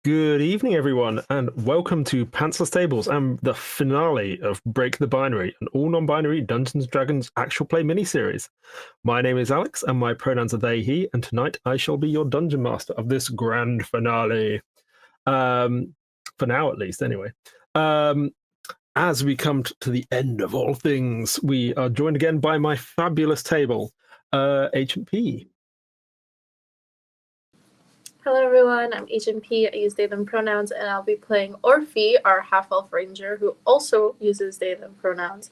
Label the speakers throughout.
Speaker 1: Good evening, everyone, and welcome to Pantsless Tables and the finale of Break the Binary, an all-non-binary Dungeons & Dragons actual play miniseries. My name is Alex, and my pronouns are they, he, and tonight I shall be your dungeon master of this grand finale. For now, at least, anyway. As we come to the end of all things, we are joined again by my fabulous table, Agent P.
Speaker 2: Hello everyone, I'm Agent P. I use they them pronouns, and I'll be playing Orphe, our half-elf ranger, who also uses they them pronouns.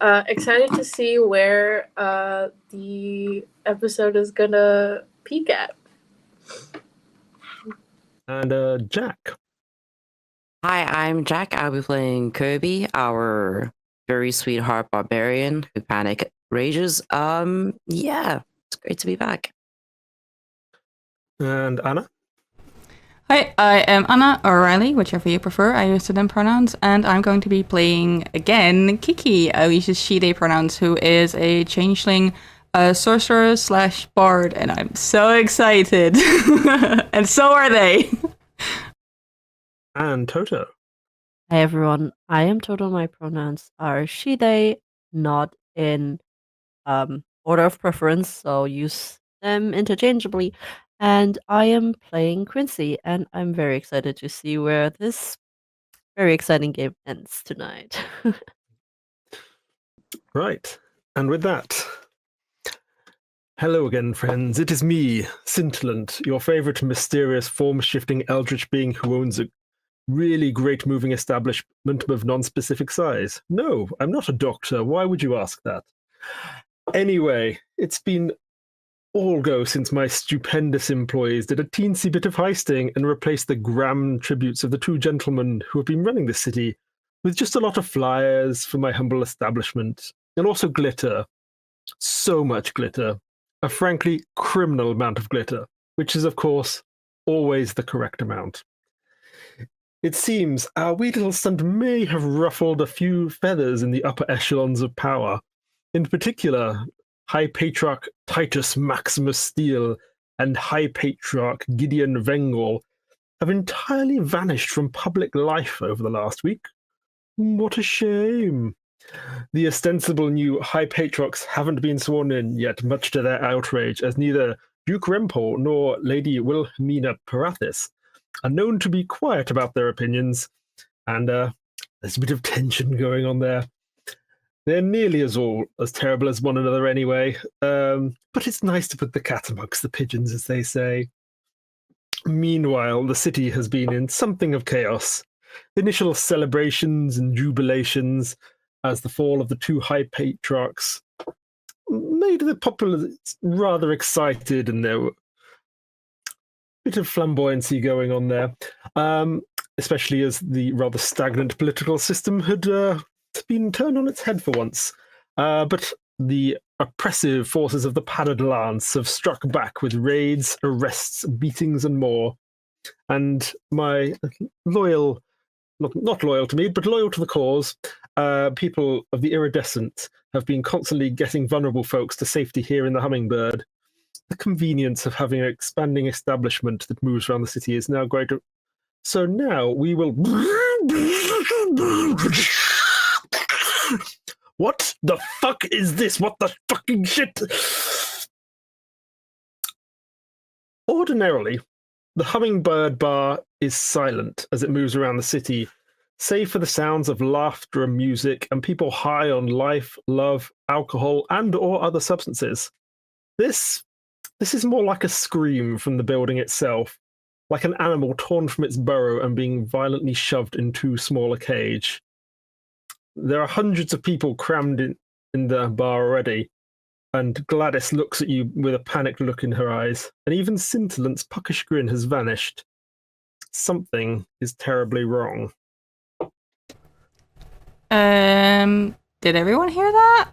Speaker 2: Excited to see where the episode is gonna peak at.
Speaker 1: And Jack.
Speaker 3: Hi, I'm Jack. I'll be playing Kirby, our very sweetheart barbarian who panic rages. Yeah, it's great to be back.
Speaker 1: And Anna.
Speaker 4: Hi, I am Anna, or Riley, whichever you prefer. I use them pronouns, and I'm going to be playing, again, Kiki. I use she, they pronouns, who is a changeling sorcerer slash bard, and I'm so excited. And so are they.
Speaker 1: And Toto.
Speaker 5: Hi everyone, I am Toto. My pronouns are she, they, not in order of preference, so use them interchangeably. And I am playing Quincy, and I'm very excited to see where this very exciting game ends tonight.
Speaker 1: Right, and with that, hello again, friends. It is me, Scintillant, your favorite mysterious, form-shifting eldritch being who owns a really great moving establishment of non-specific size. No, I'm not a doctor. Why would you ask that? Anyway, it's been all go since my stupendous employees did a teensy bit of heisting and replaced the grand tributes of the two gentlemen who have been running the city with just a lot of flyers for my humble establishment, and also glitter. So much glitter. A frankly criminal amount of glitter, which is, of course, always the correct amount. It seems our wee little stunt may have ruffled a few feathers in the upper echelons of power. In particular, High Patriarch Titus Maximus Steele and High Patriarch Gideon Vengor have entirely vanished from public life over the last week. What a shame. The ostensible new High Patriarchs haven't been sworn in yet, much to their outrage, as neither Duke Rempel nor Lady Wilhelmina Parathis are known to be quiet about their opinions, and there's a bit of tension going on there. They're nearly all as terrible as one another anyway, but it's nice to put the cat amongst the pigeons, as they say. Meanwhile, the city has been in something of chaos. Initial celebrations and jubilations as the fall of the two High Patriarchs made the populace rather excited, and there were a bit of flamboyancy going on there, especially as the rather stagnant political system had been turned on its head for once. But the oppressive forces of the Padded Lance have struck back with raids, arrests, beatings, and more. And my loyal, not loyal to me, but loyal to the cause, people of the Iridescent have been constantly getting vulnerable folks to safety here in the Hummingbird. The convenience of having an expanding establishment that moves around the city is now greater. So now we will... What the fuck is this? What the fucking shit? Ordinarily, the Hummingbird Bar is silent as it moves around the city, save for the sounds of laughter and music and people high on life, love, alcohol, and or other substances. This is more like a scream from the building itself, like an animal torn from its burrow and being violently shoved in too small a cage. There are hundreds of people crammed in the bar already, and Gladys looks at you with a panicked look in her eyes, and even Scintillant's puckish grin has vanished. Something is terribly wrong.
Speaker 4: Did everyone hear that?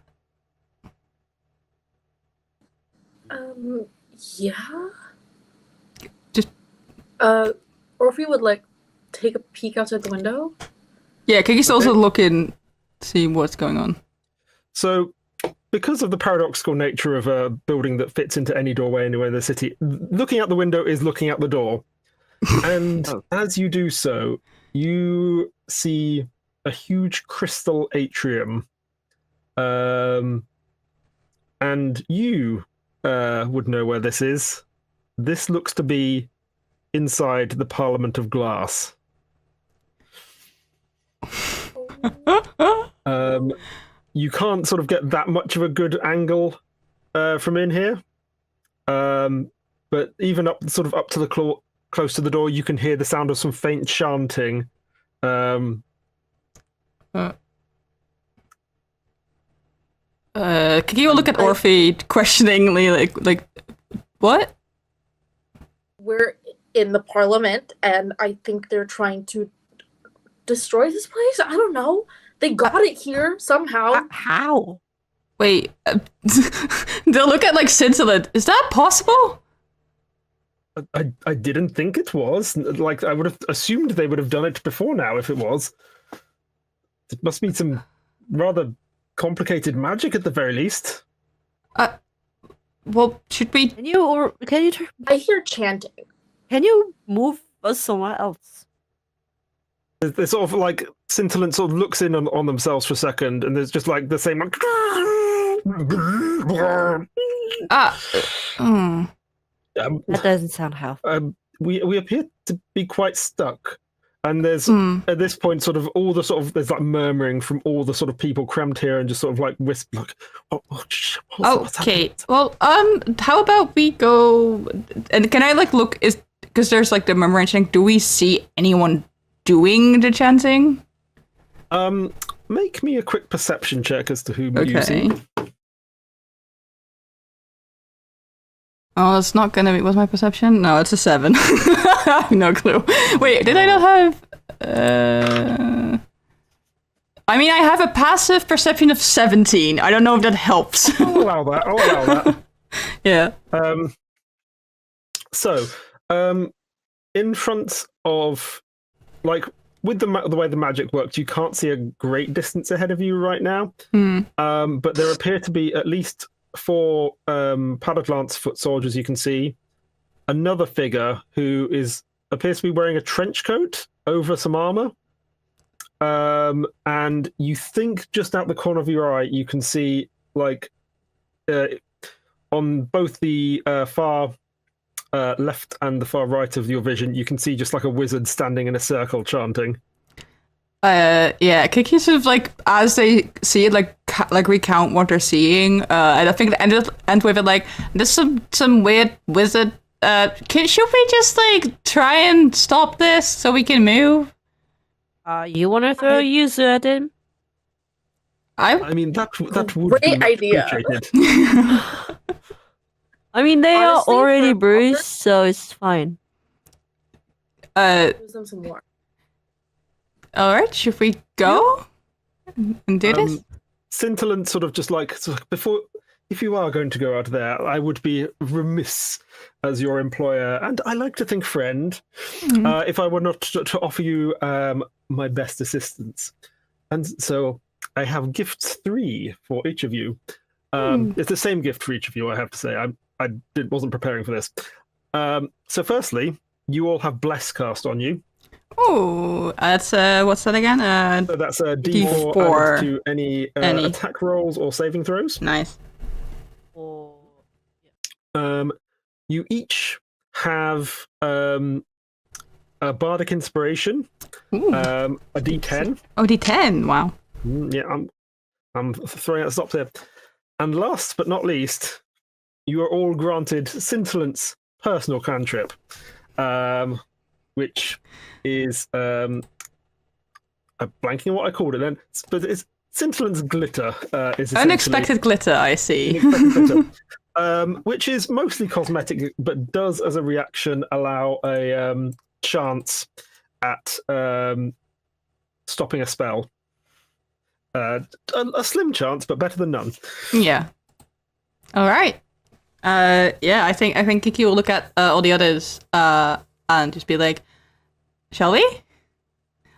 Speaker 2: Yeah?
Speaker 4: Just...
Speaker 2: Orphe would, take a peek outside the window.
Speaker 4: Yeah, Kiki's also looking, see what's going on.
Speaker 1: So, because of the paradoxical nature of a building that fits into any doorway anywhere in the city, looking out the window is looking out the door. And
Speaker 3: Oh.
Speaker 1: as you do so, you see a huge crystal atrium. And you would know where this is. This looks to be inside the Parliament of Glass. You can't sort of get that much of a good angle from in here. But even up to the close to the door, you can hear the sound of some faint chanting.
Speaker 4: Can you look at Orphe questioningly, like, what?
Speaker 2: We're in the Parliament, and I think they're trying to destroy this place. I don't know. They got it here somehow.
Speaker 5: How?
Speaker 4: Wait, they'll look at like Scintillant. Is that possible?
Speaker 1: I didn't think it was. Like, I would have assumed they would have done it before now if it was. It must be some rather complicated magic at the very least.
Speaker 4: Well, should we?
Speaker 5: Can you
Speaker 2: I hear chanting.
Speaker 5: can you move us somewhere else?
Speaker 1: They sort of like Scintillant sort of looks in on themselves for a second, and there's just like the same like.
Speaker 5: That doesn't sound healthy.
Speaker 1: We appear to be quite stuck, and there's at this point sort of all the sort of there's like murmuring from all the sort of people crammed here, and just sort of like whisper like, what's
Speaker 4: Okay.
Speaker 1: happening?
Speaker 4: Well, how about we go? And can I like look? Is because there's like the murmuring chanting. Do we see anyone doing the chanting?
Speaker 1: Make me a quick perception check as to whom you see.
Speaker 4: Oh, it's not gonna be. What's my perception? No, it's a 7. I have no clue. Wait, did I not have? I mean, I have a passive perception of 17. I don't know if that helps.
Speaker 1: I'll allow that.
Speaker 4: Yeah.
Speaker 1: So, in front of, like, with the way the magic works, you can't see a great distance ahead of you right now. But there appear to be at least 4 padded lance foot soldiers you can see. Another figure who appears to be wearing a trench coat over some armor. And you think just out the corner of your eye, you can see, like, on both the far left and the far right of your vision, you can see just like a wizard standing in a circle chanting.
Speaker 4: Yeah, Kiki sort of like as they see it, like recount what they're seeing. And I think the end with it like there's some weird wizard. Should we just like try and stop this so we can move?
Speaker 5: You want to throw a user at him?
Speaker 1: I mean that would
Speaker 2: Great
Speaker 1: be much
Speaker 2: idea.
Speaker 1: appreciated.
Speaker 5: I mean, they
Speaker 2: Honestly,
Speaker 5: are already
Speaker 2: for a
Speaker 5: bruised, so it's fine.
Speaker 2: Use them some more.
Speaker 4: All right, should we go and do this?
Speaker 1: Scintillant sort of before, if you are going to go out there, I would be remiss as your employer, and I like to think friend, if I were not to offer you my best assistance. And so I have gifts 3 for each of you. It's the same gift for each of you, I have to say. I wasn't preparing for this. So firstly, you all have Bless cast on you.
Speaker 4: Oh, that's what's that again?
Speaker 1: So that's a D4
Speaker 4: D4.
Speaker 1: added to any attack rolls or saving throws.
Speaker 4: Nice.
Speaker 1: You each have a bardic inspiration,
Speaker 4: Ooh.
Speaker 1: a D10.
Speaker 4: Oh, D10. Wow.
Speaker 1: Yeah, I'm throwing out stops here. And last but not least, you are all granted Scintillant's personal cantrip, which is I'm blanking on what I called it then, but it's Scintillant's glitter. Is
Speaker 4: Unexpected glitter, I see.
Speaker 1: unexpected glitter, which is mostly cosmetic, but does as a reaction allow a chance at stopping a spell. A slim chance, but better than none.
Speaker 4: Yeah. All right. Yeah, I think Kiki will look at all the others and just be like, "Shall we?"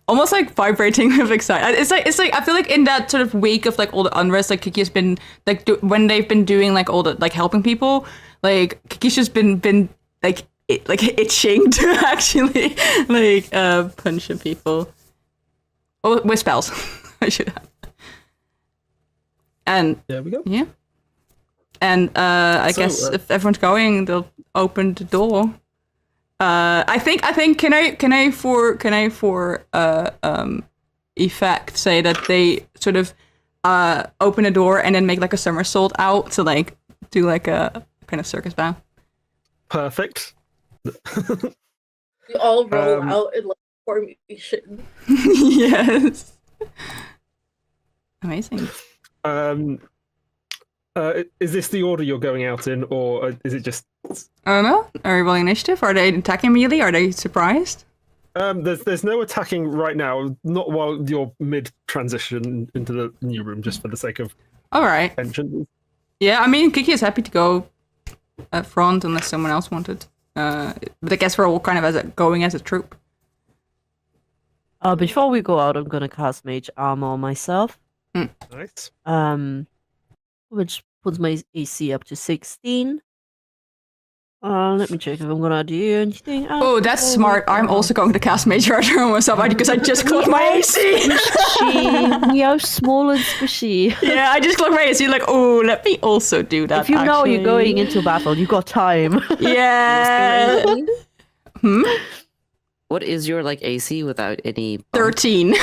Speaker 4: Almost like vibrating with excitement. It's like I feel like in that sort of wake of like all the unrest, like Kiki's been like when they've been doing like all the like helping people, like Kiki's just been like itching to actually like punch at people. Oh, with spells. I should have. And
Speaker 1: There we go.
Speaker 4: yeah. And I
Speaker 1: So,
Speaker 4: guess if everyone's going, they'll open the door. I think can I for effect say that they sort of open a door and then make like a somersault out to like do like a kind of circus bow.
Speaker 1: Perfect.
Speaker 2: We all roll
Speaker 1: Um,
Speaker 2: out in like formation.
Speaker 4: Yes. Amazing.
Speaker 1: Is this the order you're going out in, or is it just?
Speaker 4: I don't know. Are you rolling initiative? Are they attacking immediately? Are they surprised?
Speaker 1: There's no attacking right now. Not while you're mid transition into the new room, just for the sake of
Speaker 4: All right.
Speaker 1: tension.
Speaker 4: Yeah, I mean, Kiki is happy to go at front unless someone else wanted. But I guess we're all kind of going as a troop.
Speaker 5: Before we go out, I'm gonna cast Mage Armor on myself.
Speaker 1: Nice.
Speaker 5: Which puts my AC up to 16. Let me check if I'm gonna do anything else.
Speaker 4: Oh, that's smart. I'm also going to cast Mage Armor on myself because I just clocked my AC.
Speaker 5: We are small and squishy.
Speaker 4: Yeah, I just clocked my AC. Like, oh, let me also do that.
Speaker 5: If you know you're
Speaker 4: actually.
Speaker 5: going into battle, you got time.
Speaker 4: Yeah.
Speaker 3: What is your like AC without any? bump?
Speaker 4: 13.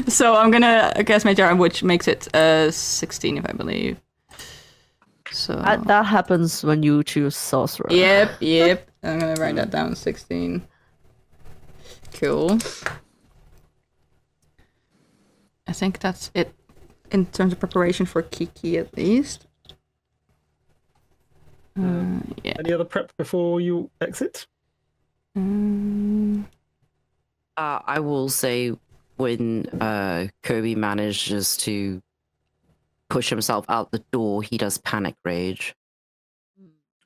Speaker 4: So I'm gonna cast Mage Armor, which makes it 16, if I believe. So
Speaker 5: That happens when you choose sorcerer.
Speaker 4: Yep. I'm gonna write that down. 16. Cool. I think that's it in terms of preparation for Kiki, at least. Yeah.
Speaker 1: Any other prep before you exit?
Speaker 3: I will say when Kirby manages to push himself out the door, he does panic rage.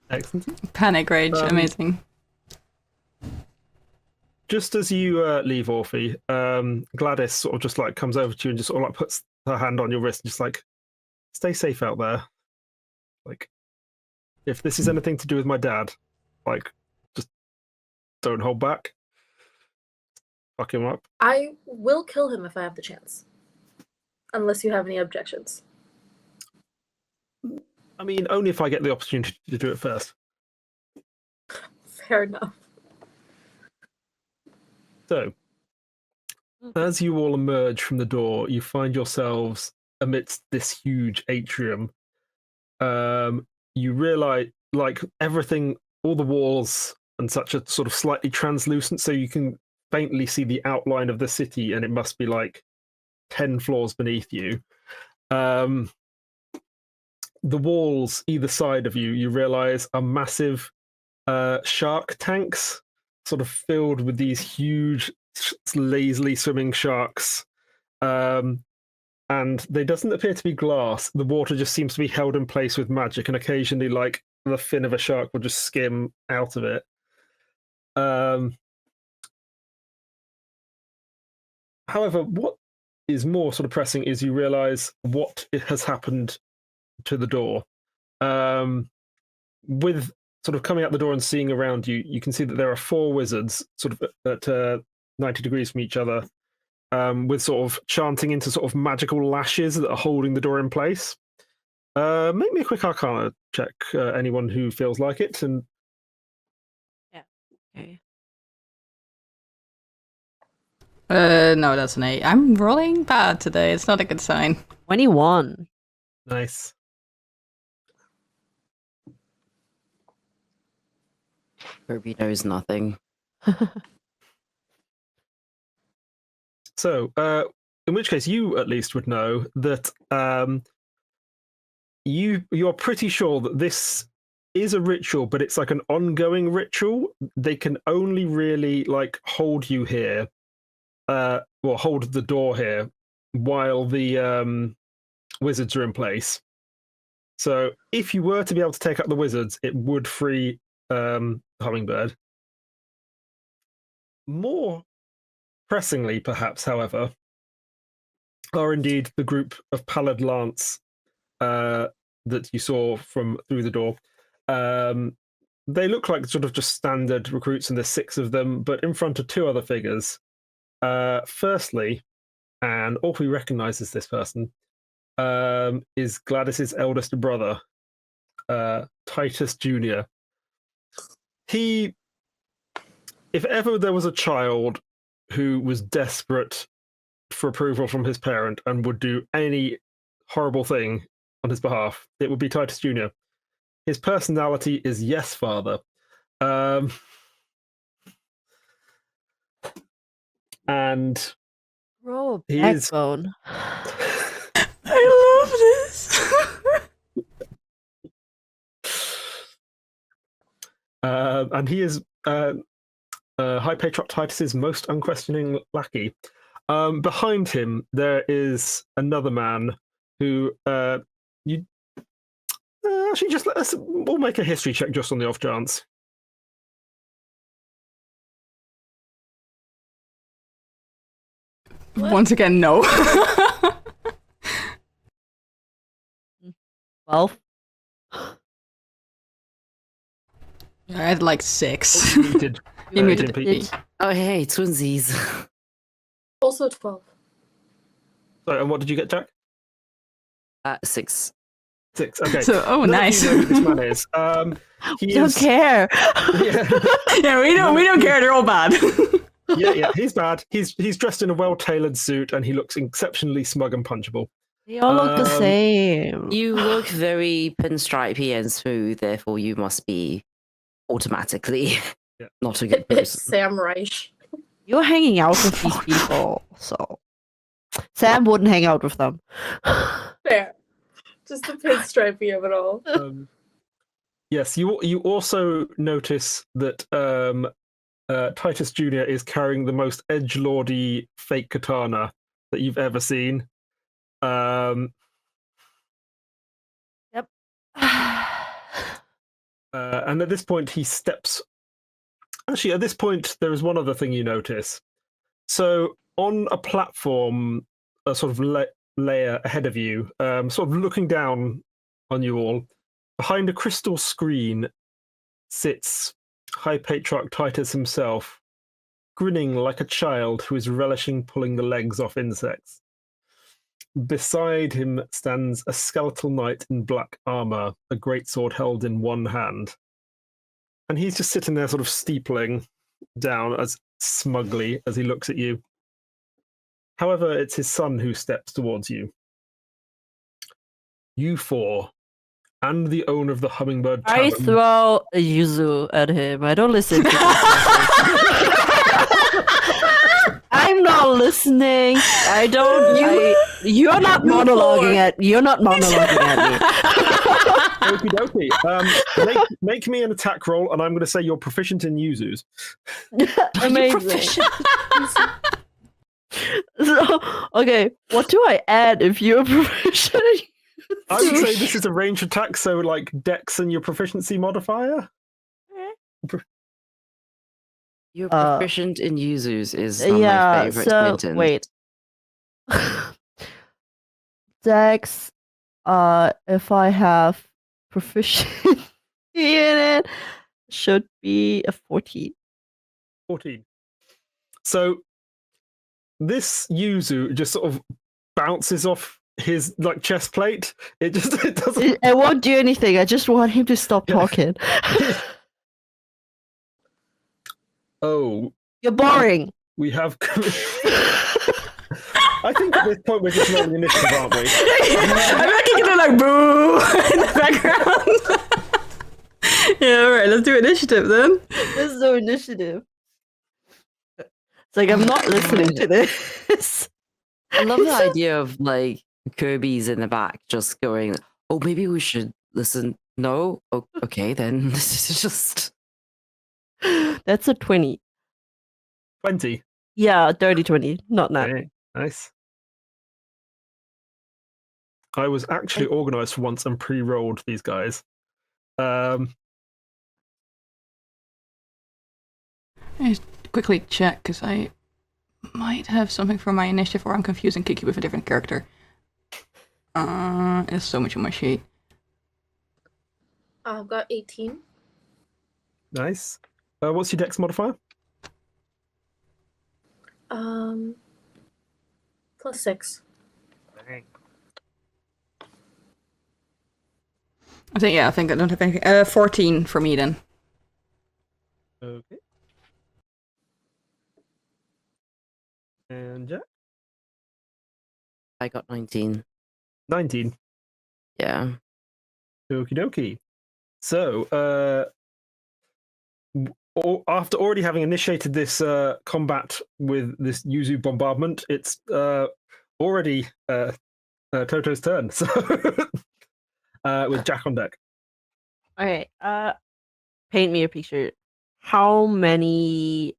Speaker 1: Excellent.
Speaker 4: Panic rage, amazing.
Speaker 1: Just as you leave Orphe, Gladys sort of just like comes over to you and just sort of like puts her hand on your wrist, just like, stay safe out there. Like, if this is anything to do with my dad, like, just don't hold back. Fuck him up.
Speaker 2: I will kill him if I have the chance. Unless you have any objections.
Speaker 1: I mean, only if I get the opportunity to do it first.
Speaker 2: Fair enough.
Speaker 1: So, as you all emerge from the door, you find yourselves amidst this huge atrium. You realize, like, everything, all the walls and such are sort of slightly translucent, so you can faintly see the outline of the city, and it must be like 10 floors beneath you. The walls either side of you, you realize, are massive shark tanks, sort of filled with these huge, lazily swimming sharks. And there doesn't appear to be glass. The water just seems to be held in place with magic, and occasionally, like, the fin of a shark will just skim out of it. However, what is more sort of pressing is you realize what has happened to the door. With sort of coming out the door and seeing around you, you can see that there are 4 wizards sort of at 90 degrees from each other, with sort of chanting into sort of magical lashes that are holding the door in place. Make me a quick Arcana check, anyone who feels like it. And
Speaker 5: Okay.
Speaker 4: No, that's an 8. I'm rolling bad today. It's not a good sign.
Speaker 5: 21.
Speaker 1: nice.
Speaker 3: Kirby knows nothing.
Speaker 1: So, in which case, you at least would know that you're pretty sure that this is a ritual, but it's like an ongoing ritual. They can only really like hold you here, hold the door here while the wizards are in place. So, if you were to be able to take out the wizards, it would free Hummingbird. More pressingly, perhaps, however, are indeed the group of pallid lance that you saw from through the door. they look like sort of just standard recruits, and there's 6 of them, but in front of 2 other figures. Firstly, and Orphe recognizes this person, is Gladys's eldest brother, Titus Jr. He, if ever there was a child who was desperate for approval from his parent and would do any horrible thing on his behalf, it would be Titus Jr. His personality is yes, father. And
Speaker 5: Grow a
Speaker 1: he is.
Speaker 5: backbone.
Speaker 4: I love this.
Speaker 1: And he is High Patriarch Titus's most unquestioning lackey. Behind him, there is another man who you actually just we'll make a history check just on the off chance.
Speaker 4: Once again, no.
Speaker 5: 12.
Speaker 4: I had like 6.
Speaker 1: Muted.
Speaker 4: You muted
Speaker 1: Pete.
Speaker 4: me.
Speaker 3: Oh, hey, twinsies.
Speaker 2: Also 12.
Speaker 1: Sorry, and what did you get, Jack?
Speaker 3: 6.
Speaker 1: 6. Okay.
Speaker 4: So, oh,
Speaker 1: None of
Speaker 4: nice.
Speaker 1: you know who this man is. He
Speaker 5: We don't
Speaker 1: is.
Speaker 5: care.
Speaker 1: Yeah,
Speaker 4: Yeah, we don't care. They're all bad.
Speaker 1: yeah. He's bad. He's dressed in a well-tailored suit, and he looks exceptionally smug and punchable.
Speaker 5: They all look the same.
Speaker 3: You look very pinstripey and smooth, therefore you must be automatically
Speaker 1: Yeah.
Speaker 3: not a good
Speaker 2: It's
Speaker 3: person.
Speaker 2: Sam Reich.
Speaker 5: You're hanging out with these people, so Sam wouldn't hang out with them.
Speaker 2: Fair. Just the pinstripey of it all.
Speaker 1: Yes, you also notice that Titus Jr. is carrying the most edgelordy fake katana that you've ever seen.
Speaker 5: Yep.
Speaker 1: And at this point, he steps. Actually, at this point, there is one other thing you notice. So, on a platform, a sort of layer ahead of you, sort of looking down on you all, behind a crystal screen sits High Patriarch Titus himself, grinning like a child who is relishing pulling the legs off insects. Beside him stands a skeletal knight in black armor, a greatsword held in one hand. And he's just sitting there sort of steepling down as smugly as he looks at you. However, it's his son who steps towards you. You 4, and the owner of the Hummingbird
Speaker 5: I
Speaker 1: Tavern.
Speaker 5: throw a yuzu at him. I don't listen to this. I'm not listening. I don't. You're not monologuing at. You're not monologuing at me.
Speaker 1: Okie dokie. Make me an attack roll, and I'm going to say you're proficient in yuzus.
Speaker 5: Amazing. So, okay, what do I add if you're proficient?
Speaker 1: I would say this is a range attack, so like Dex and your proficiency modifier.
Speaker 3: You're proficient in yuzus is one of my favorite sentence.
Speaker 5: Wait. Dex, if I have proficiency in it, should be a 14.
Speaker 1: 14. So this yuzu just sort of bounces off his like chest plate. It doesn't.
Speaker 5: I won't do anything. I just want him to stop talking.
Speaker 1: Oh,
Speaker 5: You're boring.
Speaker 1: we have. I think at this point we're just rolling initiative, aren't we?
Speaker 4: I'm like gonna like boo in the background. Yeah, alright, let's do initiative then.
Speaker 5: There's no initiative. It's like I'm not listening to this.
Speaker 3: I love the idea of like Kirby's in the back just going, oh, maybe we should listen. No? Oh, okay, then this is just.
Speaker 5: That's a 20.
Speaker 1: 20.
Speaker 5: Yeah, dirty 20. Not that.
Speaker 1: Okay, nice. I was actually organized for once and pre-rolled these guys.
Speaker 4: Quickly check, because I might have something for my initiative or I'm confusing Kiki with a different character. There's so much on my sheet.
Speaker 2: I've got 18.
Speaker 1: Nice. What's your dex modifier?
Speaker 2: +6.
Speaker 4: I think I don't have anything. 14 for me then.
Speaker 1: Okay. And Jack?
Speaker 3: I got 19.
Speaker 1: 19.
Speaker 3: Yeah.
Speaker 1: Okie dokie. So, after already having initiated this combat with this Yuzu bombardment, it's already Toto's turn. So, with Jack on deck.
Speaker 5: Okay. Paint me a picture. How many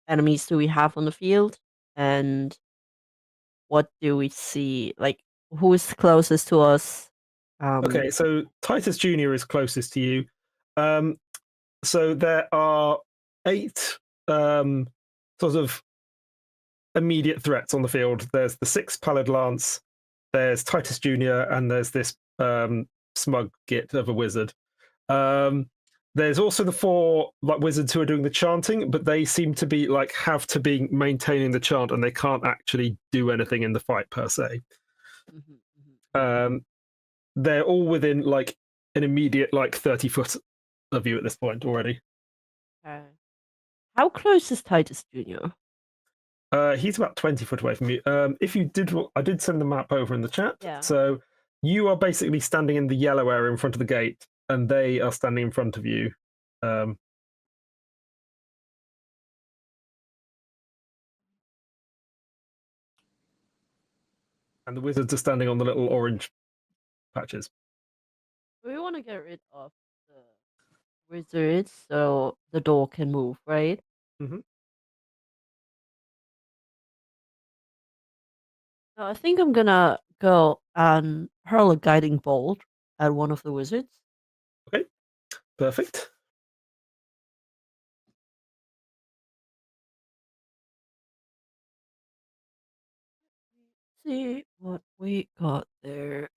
Speaker 5: enemies do we have on the field, and what do we see? Like, who's closest to us?
Speaker 1: Okay, so Titus Jr. is closest to you. So there are 8 sort of immediate threats on the field. There's the 6 Pallid Lance, there's Titus Jr., and there's this smug git of a wizard. There's also the 4 wizards who are doing the chanting, but they seem to be have to be maintaining the chant, and they can't actually do anything in the fight per se. They're all within an immediate 30 foot of you at this point already.
Speaker 5: How close is Titus Jr.?
Speaker 1: He's about 20 foot away from you. If you did, I did send the map over in the chat.
Speaker 5: Yeah.
Speaker 1: So you are basically standing in the yellow area in front of the gate, and they are standing in front of you. And the wizards are standing on the little orange patches.
Speaker 5: We want to get rid of the wizards so the door can move, right?
Speaker 1: Mhm.
Speaker 5: I think I'm gonna go and hurl a guiding bolt at one of the wizards.
Speaker 1: Okay, perfect.
Speaker 5: See what we got there.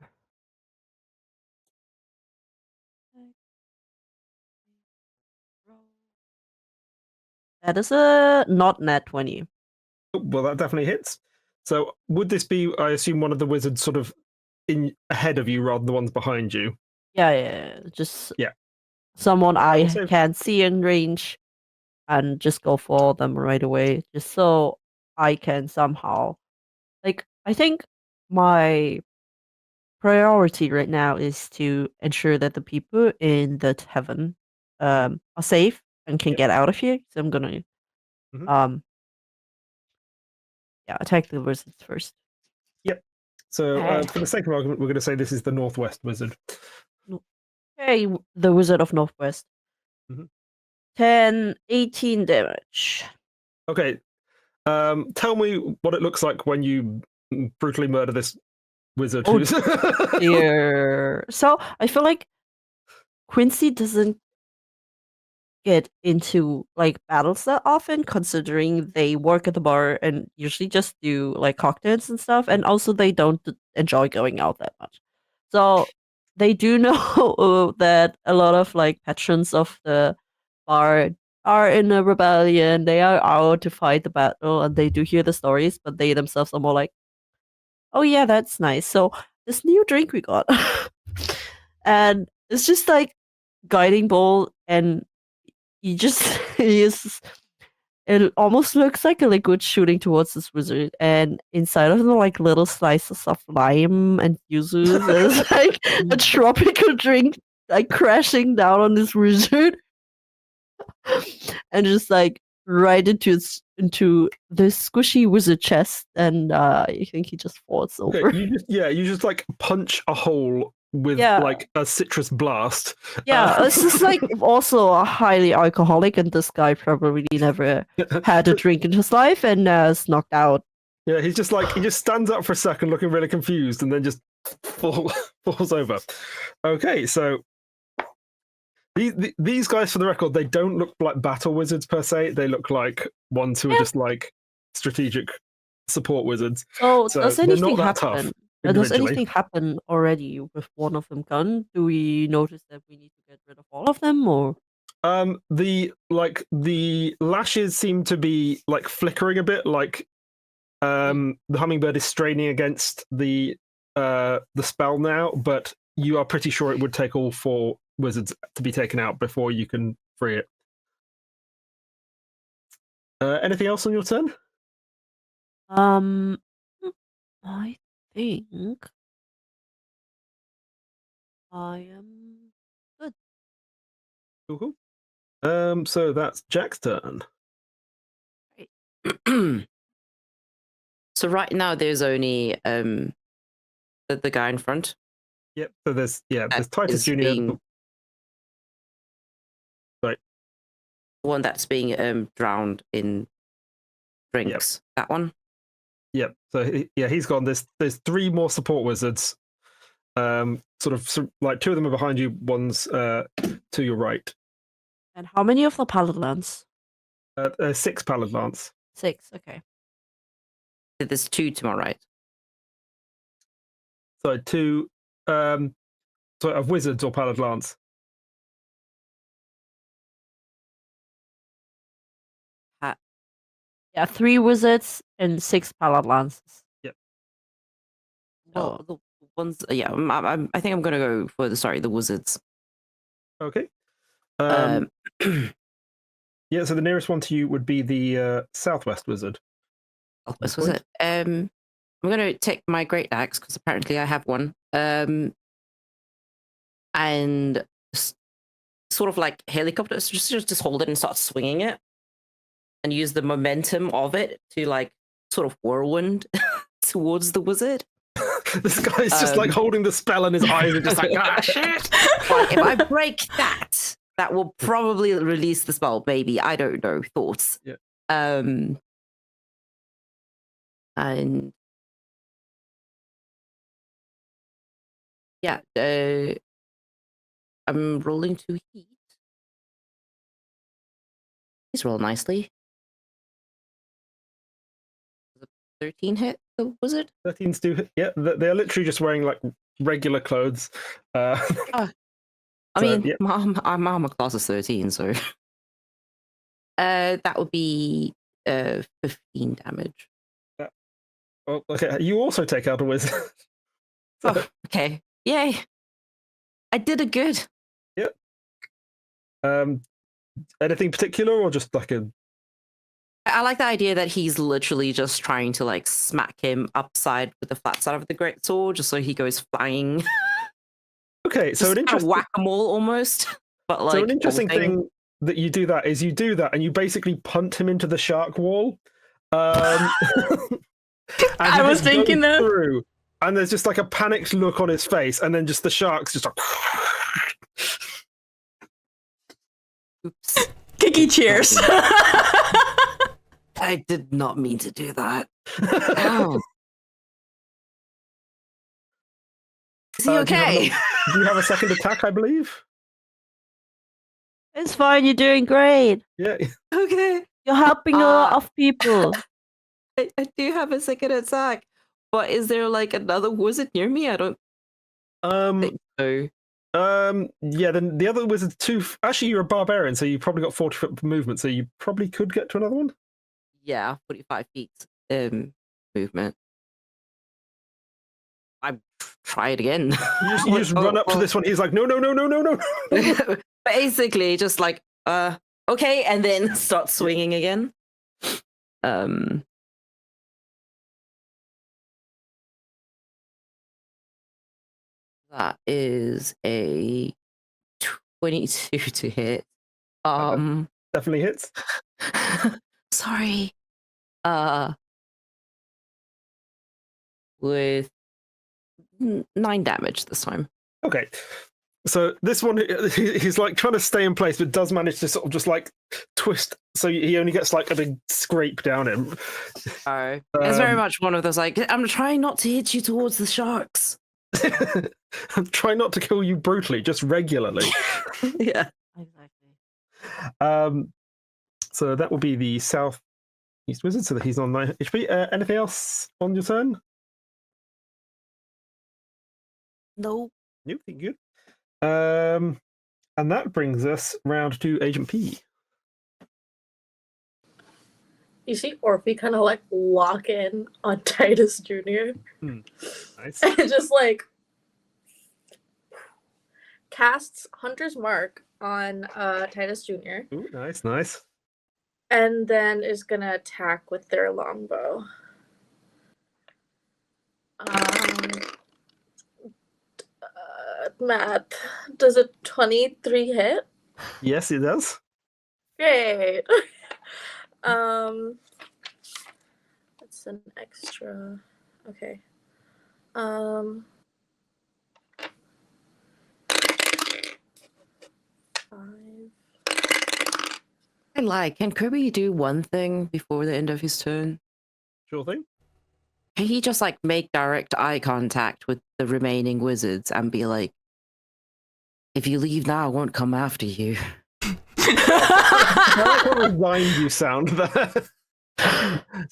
Speaker 5: That is a not nat 20.
Speaker 1: Well, that definitely hits. So would this be, I assume, one of the wizards sort of in ahead of you rather than the ones behind you?
Speaker 5: Yeah. Just
Speaker 1: Yeah.
Speaker 5: someone I
Speaker 1: Also-
Speaker 5: can see in range and just go for them right away, just so I can somehow, I think my priority right now is to ensure that the people in the tavern are safe and can
Speaker 1: Yep.
Speaker 5: get out of here. So I'm gonna
Speaker 1: Mhm.
Speaker 5: attack the wizards first.
Speaker 1: Yep. So for the sake of argument, we're going to say this is the Northwest Wizard.
Speaker 5: Okay, the Wizard of Northwest.
Speaker 1: Mhm.
Speaker 5: 10, 18 damage.
Speaker 1: Okay. Tell me what it looks like when you brutally murder this wizard.
Speaker 5: Oh,
Speaker 1: Who's
Speaker 5: dear. So I feel like Quincy doesn't get into battles that often, considering they work at the bar and usually just do cocktails and stuff, and also they don't enjoy going out that much. So they do know that a lot of patrons of the bar are in a rebellion. They are out to fight the battle, and they do hear the stories, but they themselves are more like, oh yeah, that's nice. So this new drink we got, and it's just guiding bolt, and he just it almost looks like a liquid shooting towards this wizard, and inside of them little slices of lime and yuzu. There's a tropical drink crashing down on this wizard, and just right into this squishy wizard chest, and I think he just falls over.
Speaker 1: Okay, you just punch a hole with a citrus blast.
Speaker 5: Yeah, this is also a highly alcoholic, and this guy probably never had a drink in his life and is knocked out.
Speaker 1: Yeah, he's just he just stands up for a second, looking really confused, and then just falls over. Okay, so these guys, for the record, they don't look like battle wizards per se. They look like ones who are just strategic support wizards.
Speaker 5: So does anything
Speaker 1: not that
Speaker 5: happen?
Speaker 1: tough
Speaker 5: Does
Speaker 1: individually.
Speaker 5: anything happen already with one of them gone? Do we notice that we need to get rid of all of them, or?
Speaker 1: The lashes seem to be like flickering a bit, like the hummingbird is straining against the spell now, but you are pretty sure it would take all 4 wizards to be taken out before you can free it. Anything else on your turn?
Speaker 5: I think I am good.
Speaker 1: Cool. So that's Jack's turn.
Speaker 3: So right now there's only the guy in front.
Speaker 1: Yep. So there's
Speaker 3: that
Speaker 1: Titus
Speaker 3: is
Speaker 1: Junior.
Speaker 3: being-
Speaker 1: Sorry.
Speaker 3: The one that's being drowned in drinks. That one.
Speaker 1: Yep. So he's gone. There's 3 more support wizards. Sort of like 2 of them are behind you. One's to your right.
Speaker 5: And how many of the paladins?
Speaker 1: 6 paladins.
Speaker 5: 6. Okay.
Speaker 3: There's 2 to my right.
Speaker 1: So 2 of wizards or paladins.
Speaker 5: Yeah, 3 wizards and 6 paladins.
Speaker 3: Well, the ones. Yeah, I think I'm gonna go for the wizards.
Speaker 1: Okay.
Speaker 3: Um,
Speaker 1: Yeah. So the nearest one to you would be the southwest wizard.
Speaker 3: this was it. I'm gonna take my great axe because apparently I have one. And sort of like helicopter, so just hold it and start swinging it, and use the momentum of it to like sort of whirlwind towards the wizard.
Speaker 1: This guy's just like holding the spell, and his eyes are just like, ah, shit.
Speaker 3: Like, if I break that, that will probably release the spell. Maybe, I don't know. Thoughts.
Speaker 1: Yeah.
Speaker 3: And yeah, I'm rolling to heat. Please roll nicely. 13 hit the wizard.
Speaker 1: 13's do hit. Yeah, they're literally just wearing like regular clothes.
Speaker 3: I
Speaker 1: So,
Speaker 3: mean,
Speaker 1: yeah.
Speaker 3: my armor class is 13, so that would be 15 damage.
Speaker 1: Oh, okay. You also take out a wizard. So,
Speaker 3: Oh, okay. Yay. I did it good.
Speaker 1: anything particular, or just like a?
Speaker 3: I like the idea that he's literally just trying to like smack him upside with the flat side of the great sword, just so he goes flying.
Speaker 1: Okay, so an interesting
Speaker 3: whack-a-mole almost. But like,
Speaker 1: so an interesting
Speaker 3: bolting.
Speaker 1: thing that you do that is you do that and you basically punt him into the shark wall. And
Speaker 4: I
Speaker 1: he
Speaker 4: was
Speaker 1: just
Speaker 4: thinking
Speaker 1: goes
Speaker 4: that.
Speaker 1: through, and there's just like a panicked look on his face, and then just the shark's just like.
Speaker 3: Oops.
Speaker 4: Kiki cheers.
Speaker 3: I did not mean to do that. Ow. Is he okay?
Speaker 1: Do you have a second attack, I believe?
Speaker 5: It's fine, you're doing great.
Speaker 1: Yeah.
Speaker 3: Okay.
Speaker 5: You're helping a lot of people.
Speaker 3: I do have a second attack. But is there like another wizard near me? I don't think so.
Speaker 1: Yeah, then the other wizard's actually, you're a barbarian, so you probably got 40-foot movement, so you probably could get to another one.
Speaker 3: Yeah, 45 feet movement. I try it again.
Speaker 1: You just run up to this one. He's like, no.
Speaker 3: Basically, just like, okay, and then start swinging again. That is a 22 to hit.
Speaker 1: Definitely hits.
Speaker 3: Sorry. With 9 damage this time.
Speaker 1: Okay. So this one, he's like trying to stay in place, but does manage to sort of just like twist. So he only gets like a big scrape down him.
Speaker 3: Oh, it's very much one of those like, I'm trying not to hit you towards the sharks.
Speaker 1: Try not to kill you brutally, just regularly.
Speaker 3: Yeah.
Speaker 5: Exactly.
Speaker 1: So that will be the South East Wizard, so that he's on 9 HP. Anything else on your turn?
Speaker 3: No.
Speaker 1: Nope, good. And that brings us round to Agent P.
Speaker 2: You see Orphe kind of like walk in on Titus Jr.
Speaker 1: Nice.
Speaker 2: and just like casts Hunter's Mark on Titus Jr.
Speaker 1: Ooh, nice.
Speaker 2: and then is gonna attack with their longbow. Math. Does a 23 hit?
Speaker 1: Yes, it does.
Speaker 2: Great. That's an extra. Okay. 5.
Speaker 3: And like, can Kirby do one thing before the end of his turn?
Speaker 1: Sure thing.
Speaker 3: Can he just like make direct eye contact with the remaining wizards and be like, if you leave now, I won't come after you.
Speaker 1: I like what resigned you sound there.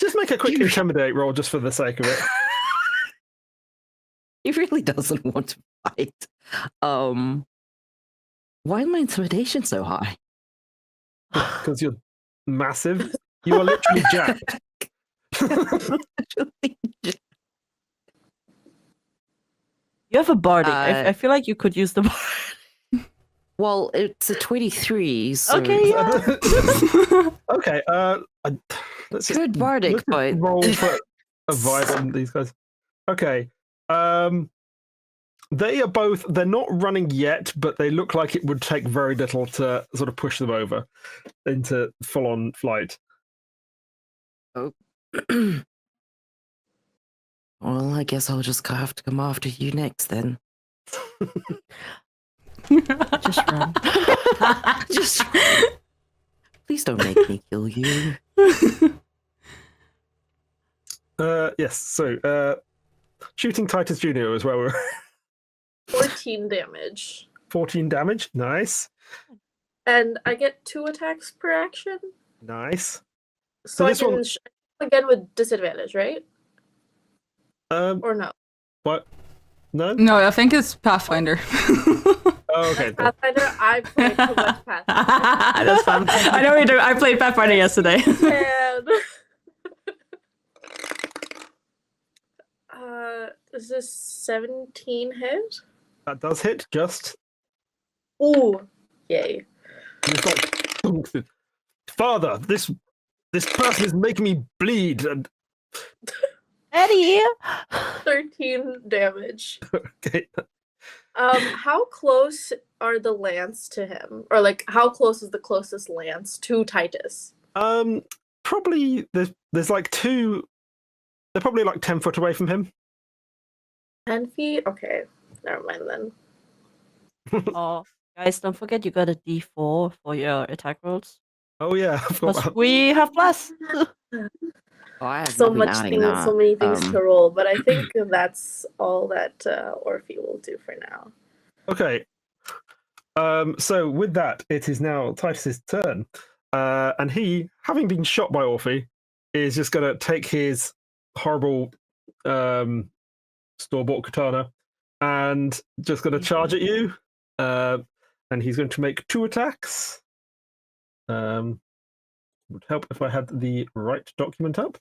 Speaker 1: Just make a quick intimidate roll just for the sake of it.
Speaker 3: He really doesn't want to fight. Why is my intimidation so high?
Speaker 1: Because you're massive. You are literally jacked.
Speaker 5: You have a bardic. I feel like you could use the bardic.
Speaker 3: Well, it's a 23, so...
Speaker 5: Okay, yeah.
Speaker 1: Okay, let's just
Speaker 3: Good bardic,
Speaker 1: let's just
Speaker 3: but...
Speaker 1: roll for a vibe on these guys. Okay, they are both, they're not running yet, but they look like it would take very little to sort of push them over into full-on flight.
Speaker 3: Oh. Well, I guess I'll just have to come after you next then.
Speaker 5: Just run.
Speaker 3: Just... Please don't make me kill you.
Speaker 1: Yes, so, shooting Titus Jr. is where we're...
Speaker 2: 14 damage.
Speaker 1: 14 damage, nice.
Speaker 2: And I get 2 attacks per action.
Speaker 1: Nice.
Speaker 2: So I
Speaker 1: this
Speaker 2: can
Speaker 1: one-
Speaker 2: again with disadvantage, right? Or no?
Speaker 1: What? No?
Speaker 4: No, I think it's Pathfinder.
Speaker 1: Oh, okay. Cool.
Speaker 2: Pathfinder, I played too much Pathfinder.
Speaker 4: That's fun. I know you do. I played Pathfinder yesterday.
Speaker 2: And is this 17 hit?
Speaker 1: That does hit, just.
Speaker 2: Ooh, yay.
Speaker 1: It's like, Father, this person is making me bleed. And...
Speaker 5: Eddie!
Speaker 2: 13 damage.
Speaker 1: Okay.
Speaker 2: How close are the lance to him? Or like how close is the closest lance to Titus?
Speaker 1: Probably there's like 2. They're probably like 10 foot away from him.
Speaker 2: 10 feet? Okay. Never mind then.
Speaker 5: Oh, guys, don't forget you got a D4 for your attack rolls.
Speaker 1: Oh yeah, I forgot
Speaker 5: Because
Speaker 1: about-
Speaker 5: we have plus.
Speaker 3: Oh, I have
Speaker 2: So
Speaker 3: not been
Speaker 2: much
Speaker 3: adding
Speaker 2: things,
Speaker 3: that.
Speaker 2: so many things to roll, but I think that's all that Orphe will do for now.
Speaker 1: Okay. So with that, it is now Titus's turn, and he, having been shot by Orphe, is just going to take his horrible store-bought katana and just going to charge at you, and he's going to make 2 attacks. Would help if I had the right document up.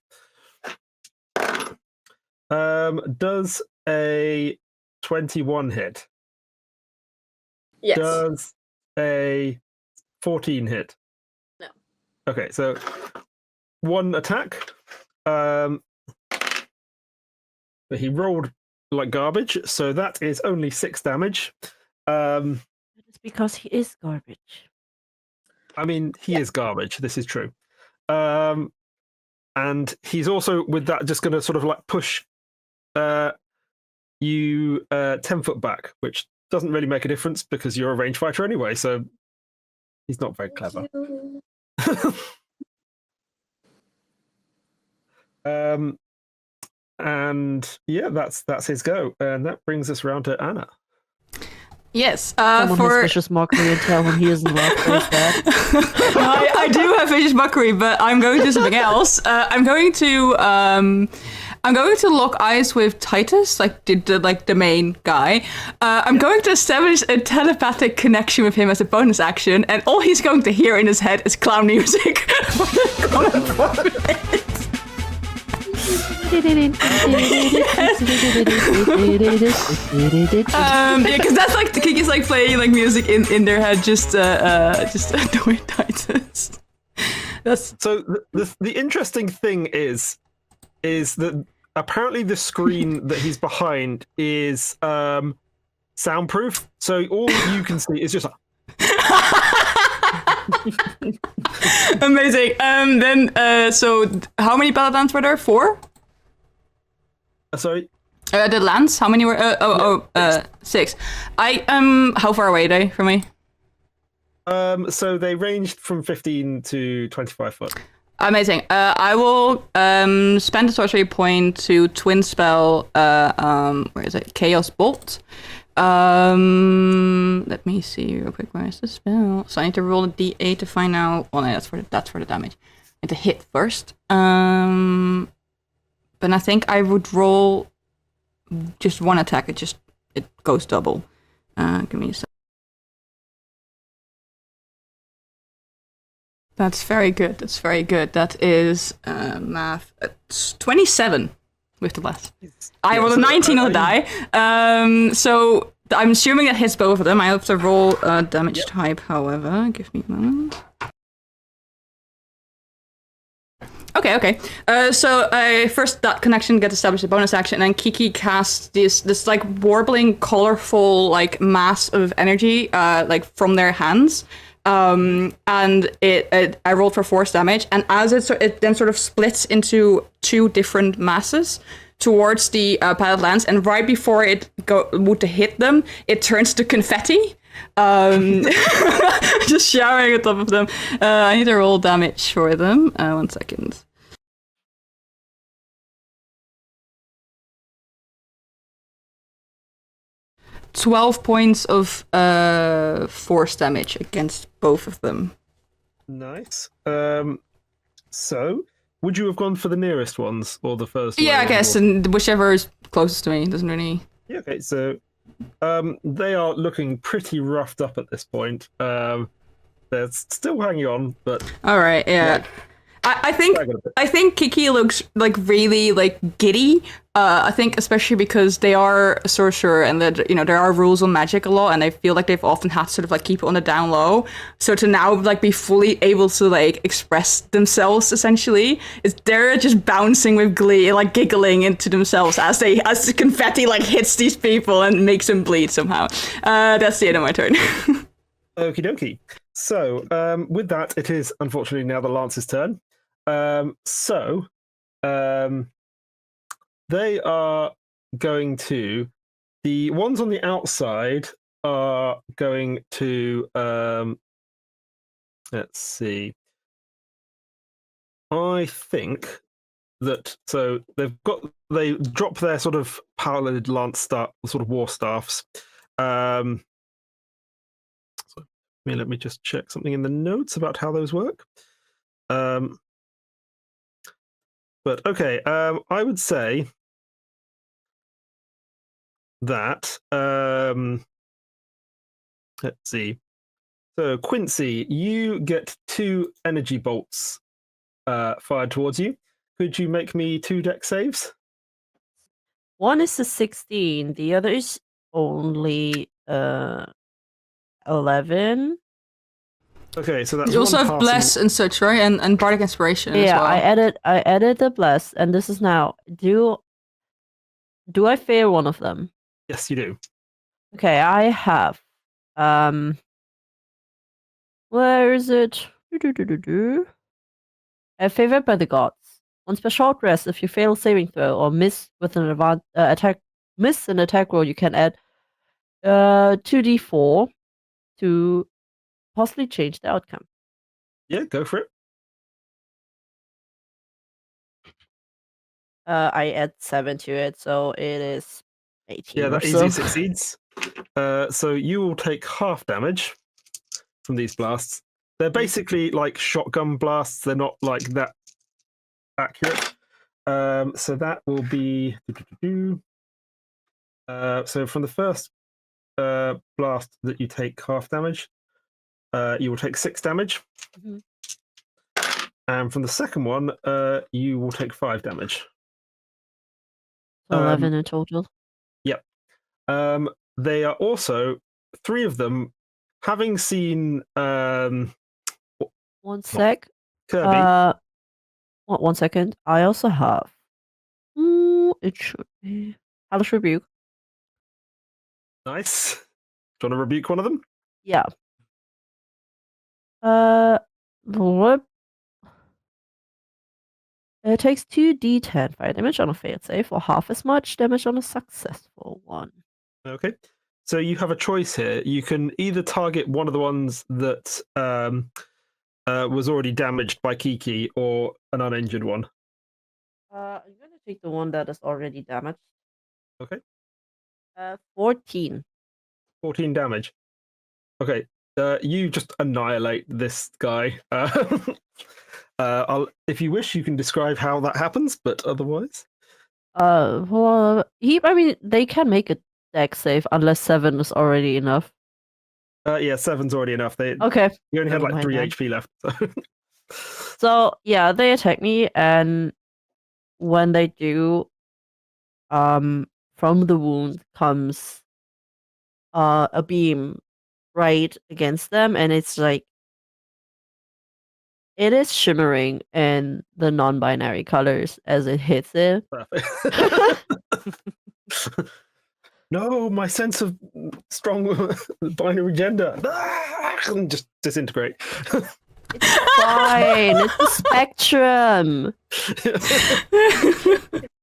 Speaker 1: Does a 21 hit?
Speaker 2: Yes.
Speaker 1: Does a 14 hit?
Speaker 2: No.
Speaker 1: Okay, so 1 attack. But he rolled like garbage, so that is only 6 damage.
Speaker 5: It's because he is garbage.
Speaker 1: I mean, he is garbage. This is true. And he's also, with that, just going to sort of like push you 10 foot back, which doesn't really make a difference because you're a range fighter anyway, so he's not very clever. And yeah, that's his go. And that brings us round to Anna.
Speaker 4: Yes.
Speaker 5: Someone
Speaker 4: For
Speaker 5: has vicious mockery and tell him he isn't well that.
Speaker 4: I do have vicious mockery, but I'm going to do something else. I'm going to I'm going to lock eyes with Titus, like the main guy. I'm going to establish a telepathic connection with him as a bonus action, and all he's going to hear in his head is clown music. Because that's like the Kiki's like playing like music in their head, just annoy Titus. That's
Speaker 1: So the interesting thing is that apparently the screen that he's behind is soundproof, so all you can see is just.
Speaker 4: amazing. Then so how many paladins were there? 4?
Speaker 1: Sorry.
Speaker 4: The lands. How many were? 6. How far away are they from me?
Speaker 1: So they ranged from 15 to 25 foot.
Speaker 4: Amazing. I will spend a sorcery point to twin spell. Where is it? Chaos Bolt. Let me see real quick. Where is the spell? So I need to roll a d8 to find out. Oh no, that's for the damage. I need to hit first. But I think I would roll just one attack. It goes double. Give me a second. That's very good. That's very good. That is math. It's 27 with the blast. I rolled a 19 on the die. So I'm assuming that hits both of them. I have to roll damage type, however. Give me a moment. Okay. So first that connection gets established a bonus action, and then Kiki casts this like warbling, colorful like mass of energy like from their hands. And I rolled for force damage, and as it then sort of splits into 2 different masses towards the pallet lands, and right before it would hit them, it turns to confetti. Just showering on top of them. I need to roll damage for them. 1 second. $12 points of force damage against both of them.
Speaker 1: Nice. So, would you have gone for the nearest ones or the first?
Speaker 4: Yeah, I guess, and whichever is closest to me doesn't really.
Speaker 1: Yeah. Okay. So, they are looking pretty roughed up at this point. They're still hanging on, but.
Speaker 4: All right. Yeah. I think Kiki looks like really like giddy. I think especially because they are a sorcerer, and that there are rules on magic a lot, and I feel like they've often had to sort of like keep it on the down low. So to now like be fully able to like express themselves essentially they're just bouncing with glee, like giggling into themselves as the confetti like hits these people and makes them bleed somehow. That's the end of my turn.
Speaker 1: Okie dokie. So with that, it is unfortunately now the Lance's turn. They are going to. The ones on the outside are going to. Let's see. I think that they drop their sort of paladin lance sort of war staffs. So let me just check something in the notes about how those work. But okay, I would say that let's see. So Quincy, you get 2 energy bolts fired towards you. Could you make me 2 deck saves?
Speaker 5: One is a 16, the other is only 11.
Speaker 1: Okay, so that's
Speaker 4: You also
Speaker 1: one
Speaker 4: have
Speaker 1: passing-
Speaker 4: bless and such, right? And bardic inspiration as
Speaker 5: Yeah,
Speaker 4: well.
Speaker 5: I added the bless, and this is now. Do I fail one of them?
Speaker 1: Yes, you do.
Speaker 5: Okay, I have. Where is it? Favored by the gods. On a short rest, if you fail a saving throw or miss with an attack roll, you can add 2d4 to possibly change the outcome.
Speaker 1: Yeah, go for it.
Speaker 5: I add 7 to it, so it is 18.
Speaker 1: Yeah,
Speaker 5: or
Speaker 1: that
Speaker 5: so.
Speaker 1: easily succeeds. So you will take half damage from these blasts. They're basically like shotgun blasts. They're not like that accurate. So that will be. So from the first blast that you take half damage, you will take 6 damage.
Speaker 5: Mhm.
Speaker 1: And from the second one, you will take 5 damage.
Speaker 5: So 11 in total.
Speaker 1: Yep. They are also 3 of them, having seen
Speaker 5: One sec.
Speaker 1: Kirby.
Speaker 5: One second. I also have. It should be Hellish Rebuke.
Speaker 1: Nice. Do you want to rebuke one of them?
Speaker 5: Yeah. The It takes 2d10 fire damage on a failed save, or half as much damage on a successful one.
Speaker 1: Okay. So you have a choice here. You can either target one of the ones that was already damaged by Kiki, or an uninjured one.
Speaker 5: I'm gonna take the one that is already damaged.
Speaker 1: Okay.
Speaker 5: 14.
Speaker 1: 14 damage. Okay. You just annihilate this guy. If you wish, you can describe how that happens, but otherwise.
Speaker 5: Well, I mean, they can make a dex save unless 7 is already enough.
Speaker 1: Yeah, 7's already enough.
Speaker 5: Okay.
Speaker 1: You only had
Speaker 5: never
Speaker 1: like 3
Speaker 5: mind
Speaker 1: HP left. So.
Speaker 5: So yeah, they attack me, and when they do, from the wound comes a beam right against them, and it's like it is shimmering in the non-binary colors as it hits it.
Speaker 1: Perfect. No, my sense of strong binary gender. Just disintegrate.
Speaker 5: It's fine. It's a spectrum.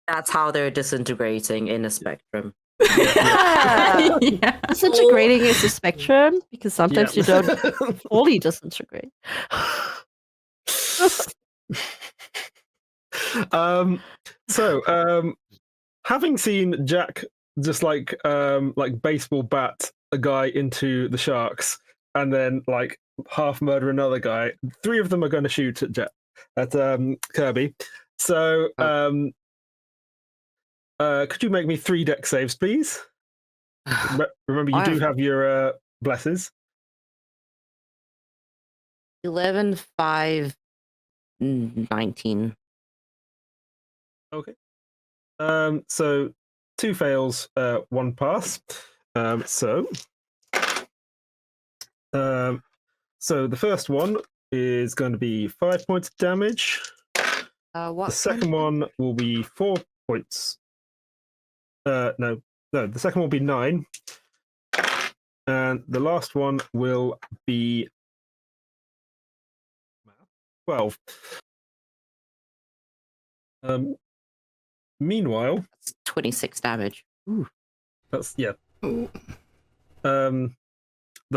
Speaker 3: That's how they're disintegrating in a spectrum.
Speaker 5: Yeah.
Speaker 4: Yeah.
Speaker 5: Disintegrating is a spectrum because sometimes you don't fully disintegrate.
Speaker 1: So, having seen Jack just like baseball bat a guy into the sharks, and then like half murder another guy, 3 of them are going to shoot at Kirby. So, could you make me 3 dex saves, please? Remember, you do have your blesses.
Speaker 3: 11, 5, 19.
Speaker 1: Okay. So 2 fails, 1 pass. So the first one is going to be 5 points of damage.
Speaker 3: What?
Speaker 1: The second one will be 4 points. No, the second one will be 9. And the last one will be 12. Meanwhile,
Speaker 3: That's 26 damage. Ooh.
Speaker 1: that's the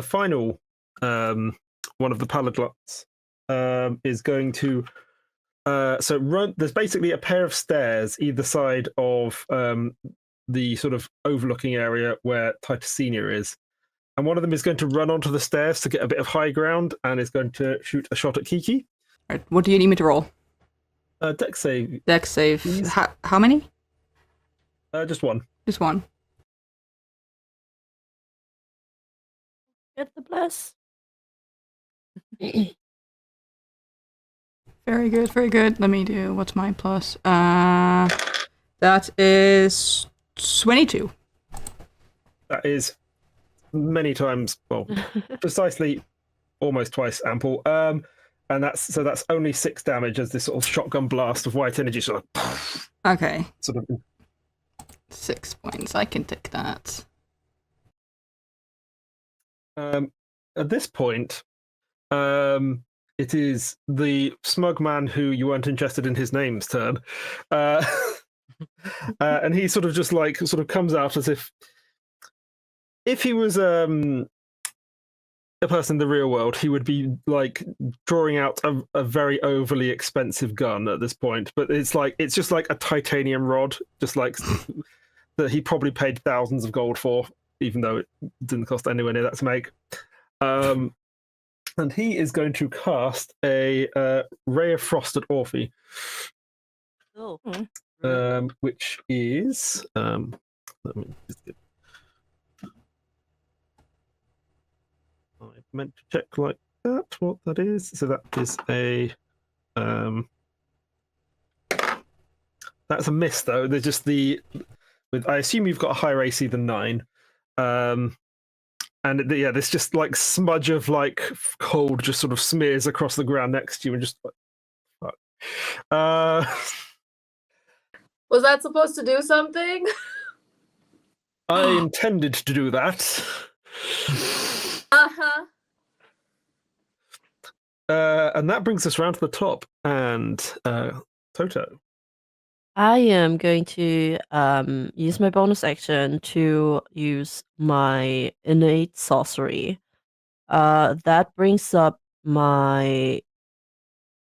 Speaker 1: final one of the palaglots is going to run. There's basically a pair of stairs either side of the sort of overlooking area where Titania is, and one of them is going to run onto the stairs to get a bit of high ground and is going to shoot a shot at Kiki.
Speaker 4: Right, what do you need me to roll?
Speaker 1: Dex save.
Speaker 4: Dex save.
Speaker 1: Please.
Speaker 4: How many?
Speaker 1: Just 1.
Speaker 4: Just 1.
Speaker 5: Get the bless.
Speaker 4: Very good, very good. Let me do, what's my plus? That is 22.
Speaker 1: That is many times, well, precisely almost twice ample. And that's only 6 damage as this sort of shotgun blast of white energy sort of
Speaker 4: Okay.
Speaker 1: sort of
Speaker 4: 6 points. I can take that.
Speaker 1: at this point, it is the smug man who you weren't interested in his name's turn. And he sort of comes out as if he was a person in the real world, he would be like drawing out a very overly expensive gun at this point. But it's just like a titanium rod, just like that he probably paid thousands of gold for, even though it didn't cost anywhere near that to make. And he is going to cast a Ray of Frost at Orphe.
Speaker 5: Oh.
Speaker 1: which is let me just get. I meant to check like that what that is. So that is a that's a miss though. There's just I assume you've got a higher AC than 9. And yeah, this just like smudge of like cold just sort of smears across the ground next to you and just like fuck.
Speaker 2: Was that supposed to do something?
Speaker 1: I intended to do that.
Speaker 2: Uh-huh.
Speaker 1: And that brings us round to the top. And Toto.
Speaker 5: I am going to use my bonus action to use my innate sorcery. That brings up my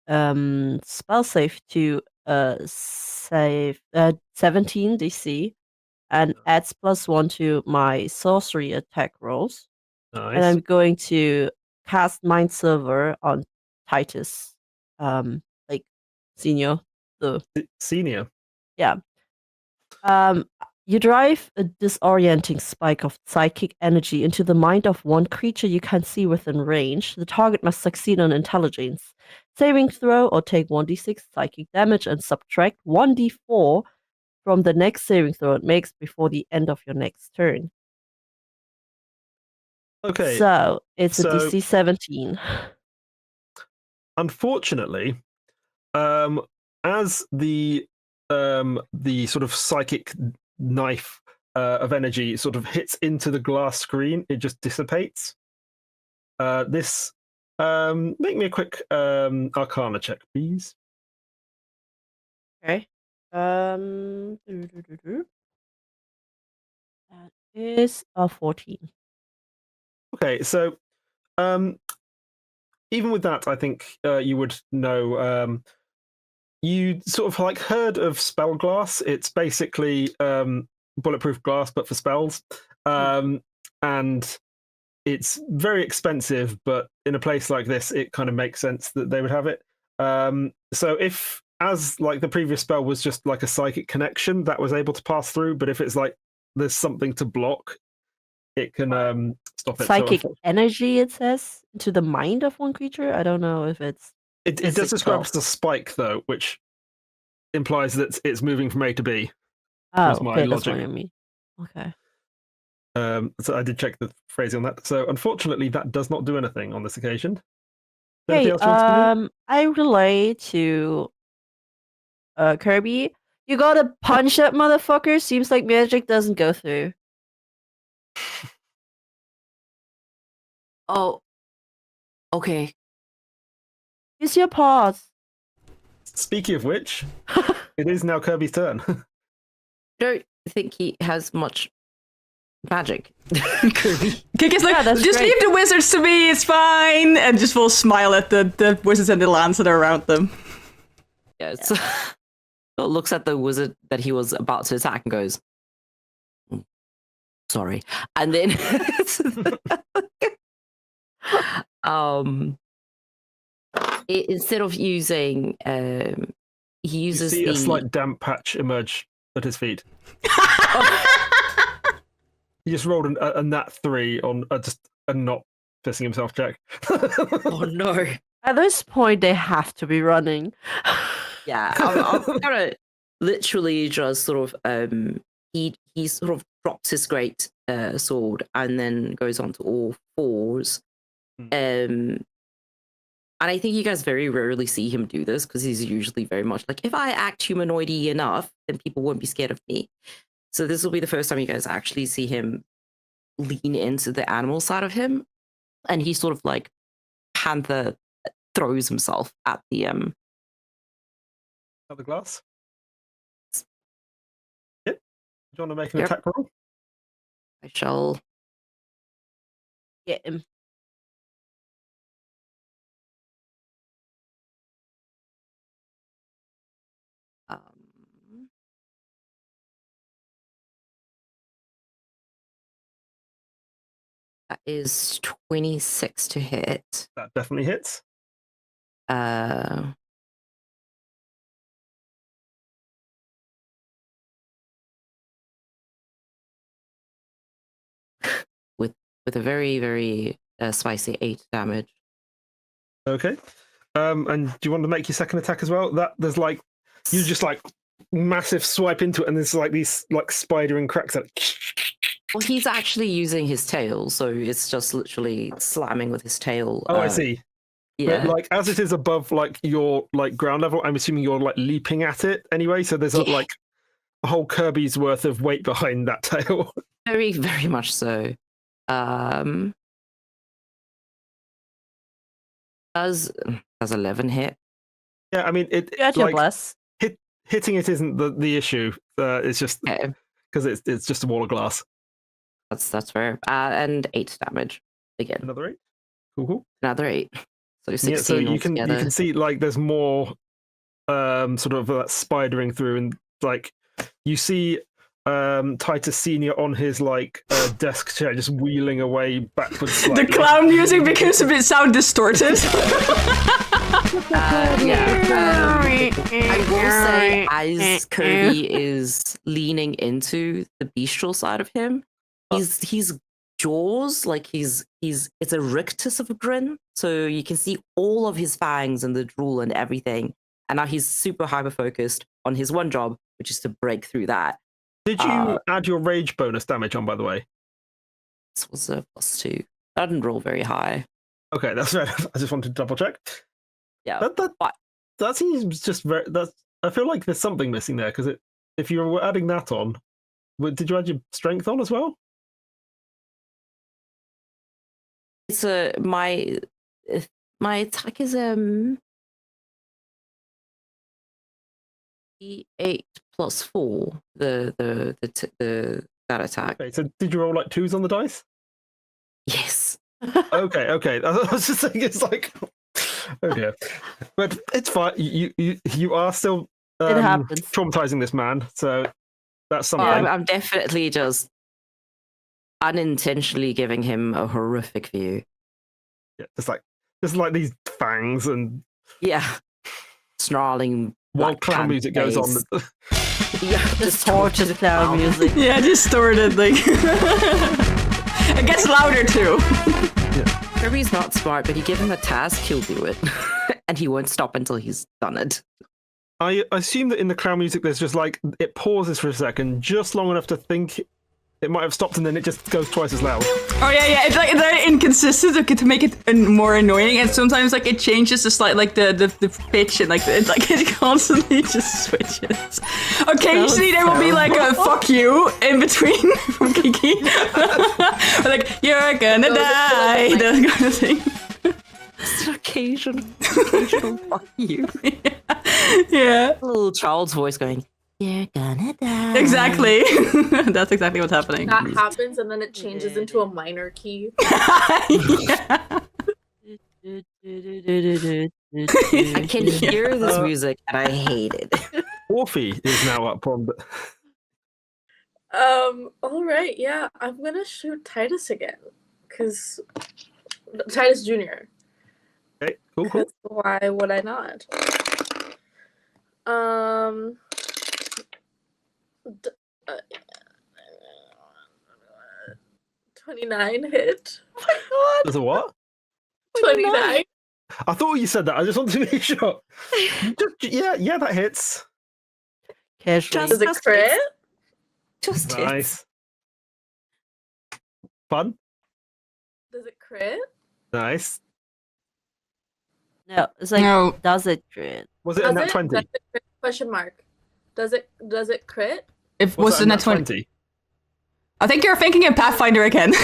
Speaker 5: spell save to 17 DC and adds +1 to my sorcery attack rolls.
Speaker 1: Nice.
Speaker 5: And I'm going to cast Mind Silver on Titus, like Senior, the
Speaker 1: Senior.
Speaker 5: yeah. You drive a disorienting spike of psychic energy into the mind of one creature you can see within range. The target must succeed on intelligence saving throw or take 1d6 psychic damage and subtract 1d4 from the next saving throw it makes before the end of your next turn.
Speaker 1: Okay.
Speaker 5: So it's a DC 17.
Speaker 1: Unfortunately, as the sort of psychic knife of energy sort of hits into the glass screen, it just dissipates. This make me a quick Arcana check, please.
Speaker 5: Okay. That is a 14.
Speaker 1: Okay, so even with that, I think you would know. You sort of like heard of spell glass. It's basically bulletproof glass, but for spells. And it's very expensive, but in a place like this, it kind of makes sense that they would have it. So if, as like the previous spell was just like a psychic connection that was able to pass through, but if it's like there's something to block, it can stop it.
Speaker 5: Psychic
Speaker 1: So
Speaker 5: energy, it says, into the mind of one creature. I don't know if it's.
Speaker 1: it does describe it
Speaker 5: physical.
Speaker 1: as a spike, though, which implies that it's moving from A to B.
Speaker 5: Oh,
Speaker 1: was my
Speaker 5: okay, that's what
Speaker 1: logic.
Speaker 5: I mean. Okay.
Speaker 1: So I did check the phrasing on that. So unfortunately, that does not do anything on this occasion.
Speaker 5: Hey,
Speaker 1: Anything else you want to do?
Speaker 5: I relay to Kirby. You gotta punch that motherfucker. Seems like magic doesn't go through.
Speaker 3: Oh, okay.
Speaker 5: Use your paws.
Speaker 1: Speaking of which, it is now Kirby's turn.
Speaker 3: Don't think he has much magic. Kirby.
Speaker 4: Kick is like,
Speaker 5: Yeah, that's
Speaker 4: just
Speaker 5: great.
Speaker 4: leave the wizards to me, it's fine. And just will smile at the wizards and the lands that are around them.
Speaker 3: Yeah, so looks at the wizard that he was about to attack and goes, sorry. And then instead of using he
Speaker 1: You
Speaker 3: uses
Speaker 1: see
Speaker 3: the
Speaker 1: a slight damp patch emerge at his feet. He just rolled a nat 3 on just a not pissing himself check.
Speaker 3: oh no.
Speaker 5: At this point, they have to be running.
Speaker 3: Yeah, I'm gonna literally just sort of he sort of drops his great sword and then goes on to all fours. And I think you guys very rarely see him do this because he's usually very much like, if I act humanoidy enough, then people won't be scared of me. So this will be the first time you guys actually see him lean into the animal side of him, and he sort of like panther throws himself at the
Speaker 1: At the glass. Yep. Do you want to make an
Speaker 3: Yep.
Speaker 1: attack roll?
Speaker 3: I shall
Speaker 5: Get him.
Speaker 3: that is 26 to hit.
Speaker 1: That definitely hits.
Speaker 3: with a very, very spicy 8 damage.
Speaker 1: Okay. And do you want to make your second attack as well? There's like you just like massive swipe into it, and there's like these like spidering cracks that.
Speaker 3: Well, he's actually using his tail, so it's just literally slamming with his tail.
Speaker 1: Oh, I see.
Speaker 3: Yeah.
Speaker 1: But, like as it is above like your like ground level, I'm assuming you're like leaping at it anyway. So there's like a whole Kirby's worth of weight behind that tail.
Speaker 3: Very, very much so. Does 11 hit?
Speaker 1: Yeah, I mean it.
Speaker 5: You had your
Speaker 1: like,
Speaker 5: bless.
Speaker 1: hitting it isn't the issue. It's just
Speaker 3: Okay.
Speaker 1: because it's just a wall of glass.
Speaker 3: That's fair. And 8 damage again.
Speaker 1: Another 8. Cool.
Speaker 3: Another 8. So 16
Speaker 1: Yeah, so you can
Speaker 3: altogether.
Speaker 1: see like there's more sort of spidering through, and like you see Titus Senior on his like desk chair just wheeling away backwards slightly.
Speaker 4: The clown music becomes a bit sound distorted.
Speaker 3: I will say, as Kirby is leaning into the bestial side of him, he's jaws, like it's a rictus of a grin, so you can see all of his fangs and the drool and everything. And now he's super hyper focused on his one job, which is to break through that.
Speaker 1: Did you add your rage bonus damage on, by the way?
Speaker 3: This was a +2. I didn't roll very high.
Speaker 1: Okay, that's right. I just wanted to double check.
Speaker 3: Yeah,
Speaker 1: That seems just very. I feel like there's something missing there because if you were adding that on, did you add your strength on as well?
Speaker 3: it's my attack is 8 plus 4. That attack.
Speaker 1: Okay, so did you roll like 2s on the dice?
Speaker 3: Yes.
Speaker 1: Okay. I was just saying it's like, oh dear, but it's fine. You are still
Speaker 5: It happens.
Speaker 1: traumatizing this man, so that's something.
Speaker 3: I'm definitely just unintentionally giving him a horrific view.
Speaker 1: Yeah, just like these fangs, and
Speaker 3: Yeah. Snarling.
Speaker 1: while
Speaker 3: black
Speaker 1: clown
Speaker 3: pant
Speaker 1: music goes on.
Speaker 3: face. Yeah,
Speaker 5: Distorted clown music.
Speaker 4: Yeah, distorted. Like it gets louder too.
Speaker 3: Kirby's not smart, but you give him a task, he'll do it. And he won't stop until he's done it.
Speaker 1: I assume that in the clown music, there's just like it pauses for a second, just long enough to think it might have stopped, and then it just goes twice as loud.
Speaker 4: Oh yeah. It's like very inconsistent to make it more annoying, and sometimes like it changes the slight like the pitch, and like it constantly just switches. Occasionally there will be like a "fuck you" in between from Kiki, like "you're gonna die," that kind of thing.
Speaker 3: It's an occasional fuck you.
Speaker 4: Yeah.
Speaker 3: A little child's voice going, "You're gonna die."
Speaker 4: Exactly. That's exactly what's happening.
Speaker 2: That happens, and then it changes into a minor key.
Speaker 4: Yeah.
Speaker 3: I can hear this music and I hate it.
Speaker 1: Orphe is now up on.
Speaker 2: All right, yeah, I'm gonna shoot Titus again, cause Titus Jr.
Speaker 1: Okay, cool.
Speaker 2: Why would I not? 29 hit.
Speaker 5: Oh my god!
Speaker 1: There's a what?
Speaker 2: 29.
Speaker 1: I thought you said that. I just wanted to be sure. Yeah, that hits.
Speaker 5: Casually.
Speaker 2: Does it crit?
Speaker 3: Just hits.
Speaker 1: Nice. Fun.
Speaker 2: Does it crit?
Speaker 1: Nice.
Speaker 5: No, it's like,
Speaker 4: No.
Speaker 5: does it crit?
Speaker 1: Was it
Speaker 2: Does
Speaker 1: a nat
Speaker 2: it?
Speaker 1: 20?
Speaker 2: Does it crit? Question mark. Does it crit?
Speaker 4: If
Speaker 1: Was
Speaker 4: was
Speaker 1: it
Speaker 4: the
Speaker 1: a
Speaker 4: net 20? I think you're thinking in Pathfinder again.
Speaker 2: I'm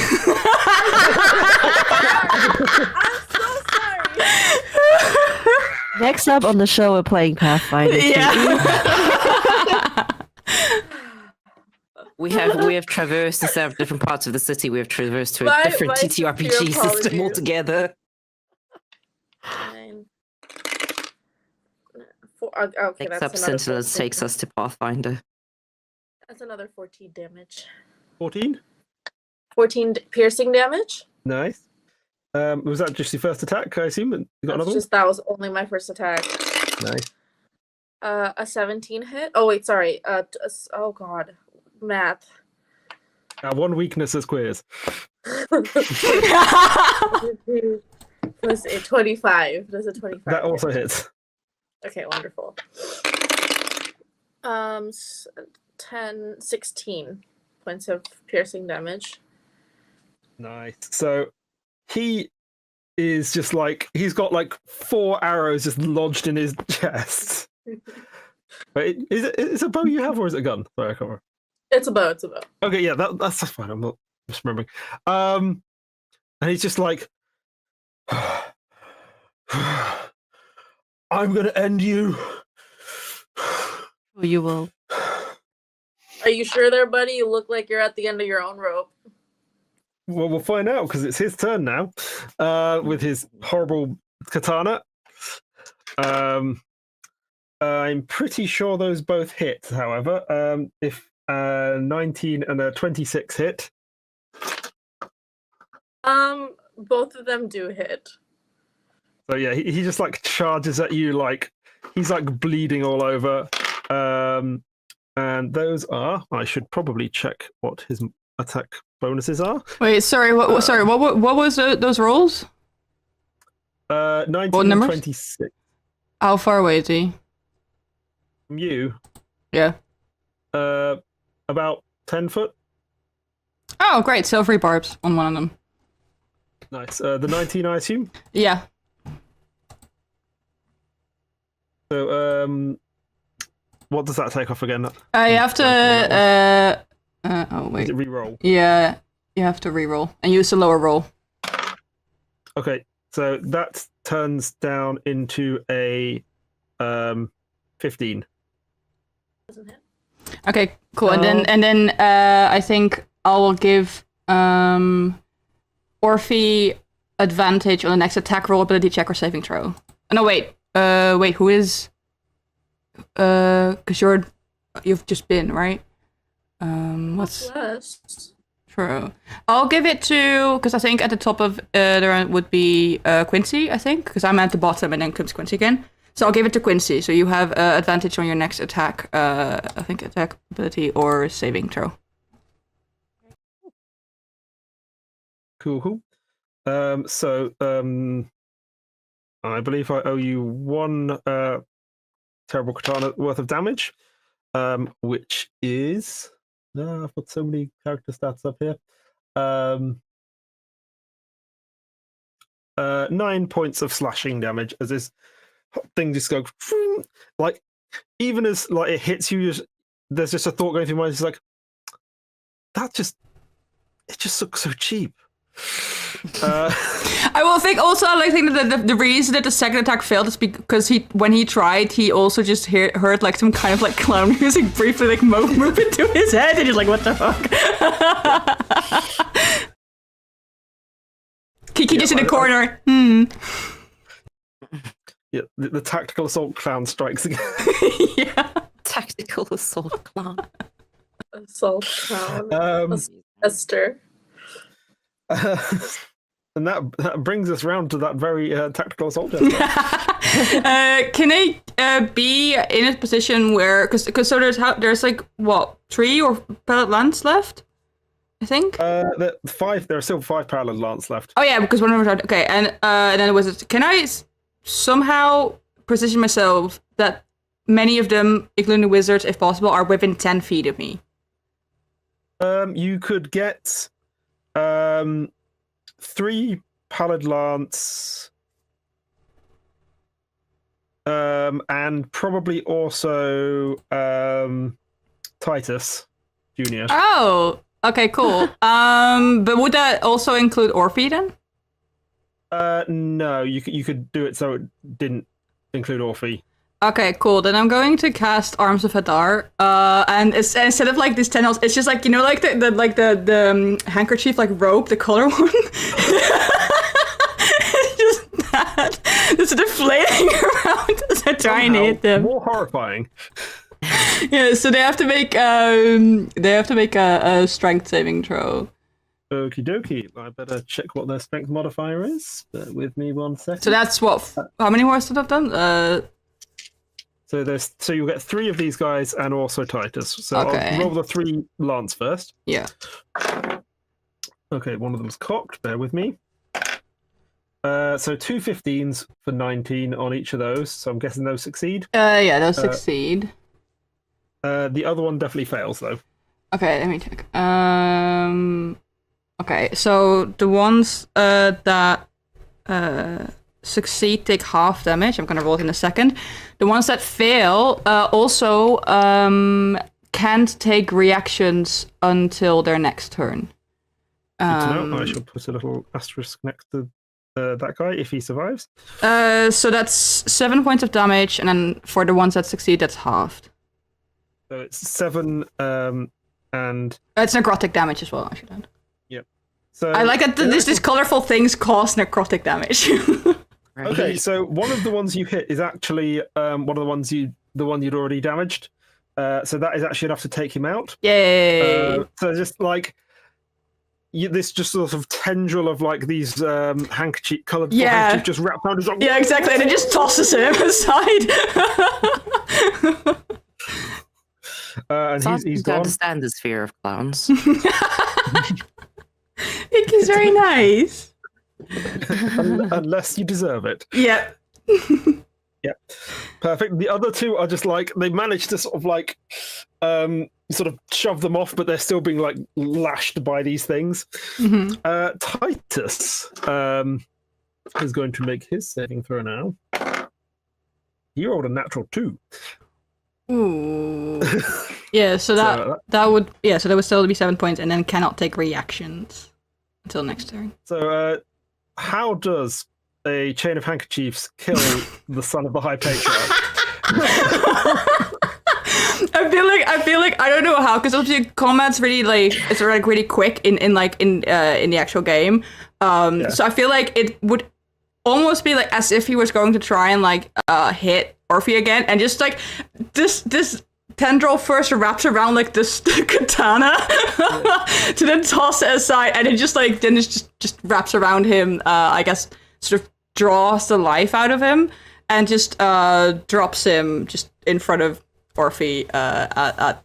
Speaker 2: so sorry.
Speaker 5: Next up on the show, we're playing Pathfinder.
Speaker 4: Yeah.
Speaker 3: We have traversed, instead of different parts of the city, we have traversed to a
Speaker 2: My
Speaker 3: different
Speaker 2: sincere
Speaker 3: TTRPG system
Speaker 2: apologies.
Speaker 3: altogether.
Speaker 2: 9. Okay,
Speaker 3: Next
Speaker 2: that's
Speaker 3: up,
Speaker 2: another
Speaker 3: Sentinels
Speaker 2: 14.
Speaker 3: takes us to Pathfinder.
Speaker 2: That's another 14 damage.
Speaker 1: 14?
Speaker 2: 14 piercing damage.
Speaker 1: Nice. Was that just your first attack, I assume? You got another
Speaker 2: That was only my first attack.
Speaker 1: one? Nice.
Speaker 2: A 17 hit. Oh wait, sorry. Oh god, math.
Speaker 1: One weakness as queers.
Speaker 2: Plus a 25. Does a 25
Speaker 1: That also
Speaker 2: hit?
Speaker 1: hits.
Speaker 2: Okay, wonderful. 10, 16 points of piercing damage.
Speaker 1: Nice. So he is just like, he's got like 4 arrows just lodged in his chest. Wait, is it a bow you have or is it a gun? Sorry, I can't remember.
Speaker 2: It's a bow. It's a bow.
Speaker 1: Okay, yeah, that's fine. I'm not misremembering. And he's just like, I'm gonna end you.
Speaker 5: You will.
Speaker 2: Are you sure there, buddy? You look like you're at the end of your own rope.
Speaker 1: Well, we'll find out because it's his turn now. With his horrible katana. I'm pretty sure those both hit. However, if 19 and a 26 hit.
Speaker 2: Both of them do hit.
Speaker 1: So yeah, he just like charges at you like he's like bleeding all over. And those are, I should probably check what his attack bonuses are.
Speaker 4: Wait, sorry. What was those rolls?
Speaker 1: 19
Speaker 4: What
Speaker 1: and
Speaker 4: numbers?
Speaker 1: 26
Speaker 4: How far away is he?
Speaker 1: from you.
Speaker 4: Yeah.
Speaker 1: About 10 foot.
Speaker 4: Oh, great. Silvery barbs on one of them.
Speaker 1: Nice. The 19, I assume.
Speaker 4: Yeah.
Speaker 1: So, what does that take off again?
Speaker 4: You have to. Oh
Speaker 1: Is
Speaker 4: wait.
Speaker 1: it re-roll?
Speaker 4: Yeah, you have to re-roll and use the lower roll.
Speaker 1: Okay, so that turns down into a 15.
Speaker 2: Doesn't hit.
Speaker 4: Okay, cool. And then I think I will give Orphe advantage on the next attack roll, ability check, or saving throw. No, wait. Who is? Because you've just been, right? What's
Speaker 2: Plus.
Speaker 4: true? I'll give it to, because I think at the top of there would be Quincy. I think because I'm at the bottom and then comes Quincy again. So I'll give it to Quincy. So you have advantage on your next attack. I think attack ability or saving throw.
Speaker 1: Cool. So I believe I owe you 1 terrible katana worth of damage, which is I've got so many character stats up here. 9 points of slashing damage as this thing just goes like, even as like it hits you, there's just a thought going through my mind. It's like, it just looks so cheap.
Speaker 4: I will think also, I think that the reason that the second attack failed is because when he tried, he also just heard like some kind of like clown music briefly like move into his head, and he's like, what the fuck? Kiki just in the corner.
Speaker 1: Yeah, the tactical assault clown strikes again.
Speaker 4: Yeah.
Speaker 3: Tactical assault clown.
Speaker 2: Assault clown. Esther.
Speaker 1: And that brings us round to that very tactical assault.
Speaker 4: Can I be in a position where, because so there's like what, 3 or pellet lance left, I think.
Speaker 1: There are still 5 parallel lance left.
Speaker 4: Oh yeah, because one of them. Okay, and then it was. Can I somehow position myself that many of them, including the wizards, if possible, are within 10 feet of me?
Speaker 1: You could get 3 pallid lance, and probably also Titus Junior.
Speaker 4: Oh, okay, cool. But would that also include Orphe then?
Speaker 1: No, you could do it so it didn't include Orphe.
Speaker 4: Okay, cool. Then I'm going to cast Arms of Hadar. And instead of like these tendrils, it's just like, you know, like the handkerchief like rope, the color one. It's just that. It's deflating around as I try and hit them.
Speaker 1: More horrifying.
Speaker 4: Yeah, so they have to make a strength saving throw.
Speaker 1: Okie dokie. I better check what their strength modifier is. Bear with me 1 second.
Speaker 4: So that's what? How many more did I've done?
Speaker 1: So you'll get 3 of these guys and also Titus. So
Speaker 4: Okay.
Speaker 1: I'll roll the 3 lance first.
Speaker 4: Yeah.
Speaker 1: Okay, one of them's cocked. Bear with me. So 2 15s for 19 on each of those. So I'm guessing those succeed.
Speaker 4: Yeah, those succeed.
Speaker 1: The other one definitely fails, though.
Speaker 4: Okay, let me check. Okay, so the ones that succeed take half damage. I'm gonna roll it in a second. The ones that fail also can't take reactions until their next turn.
Speaker 1: Good to know. I shall put a little asterisk next to that guy if he survives.
Speaker 4: So that's 7 points of damage, and then for the ones that succeed, that's halved.
Speaker 1: So it's 7, and
Speaker 4: It's necrotic damage as well, I should add.
Speaker 1: Yep. So
Speaker 4: I like that these colorful things cause necrotic damage.
Speaker 1: Okay, so one of the ones you hit is actually one of the ones you'd already damaged. So that is actually enough to take him out.
Speaker 4: Yay!
Speaker 1: So just like this, just sort of tendril of like these handkerchief colored handkerchief just wrapped around his arm.
Speaker 4: Yeah, exactly, and it just tosses him aside.
Speaker 1: And he's
Speaker 3: to
Speaker 1: gone.
Speaker 3: understand this fear of clowns.
Speaker 4: He's very nice.
Speaker 1: Unless you deserve it.
Speaker 4: Yeah.
Speaker 1: Yeah, perfect. The other two are just like they managed to sort of like sort of shove them off, but they're still being like lashed by these things.
Speaker 4: Mm-hmm.
Speaker 1: Titus is going to make his saving throw now. He rolled a natural 2.
Speaker 4: Ooh. Yeah, so that would still be 7 points, and then cannot take reactions until next turn.
Speaker 1: So how does a chain of handkerchiefs kill the son of the High Patriarch?
Speaker 4: I feel like I don't know how, because obviously combat's really it's like really quick in the actual game. So I feel like it would almost be like as if he was going to try and hit Orphe again, and just like this tendril first wraps around like this katana to then toss it aside, and it just wraps around him. I guess sort of draws the life out of him and just drops him just in front of Orphe at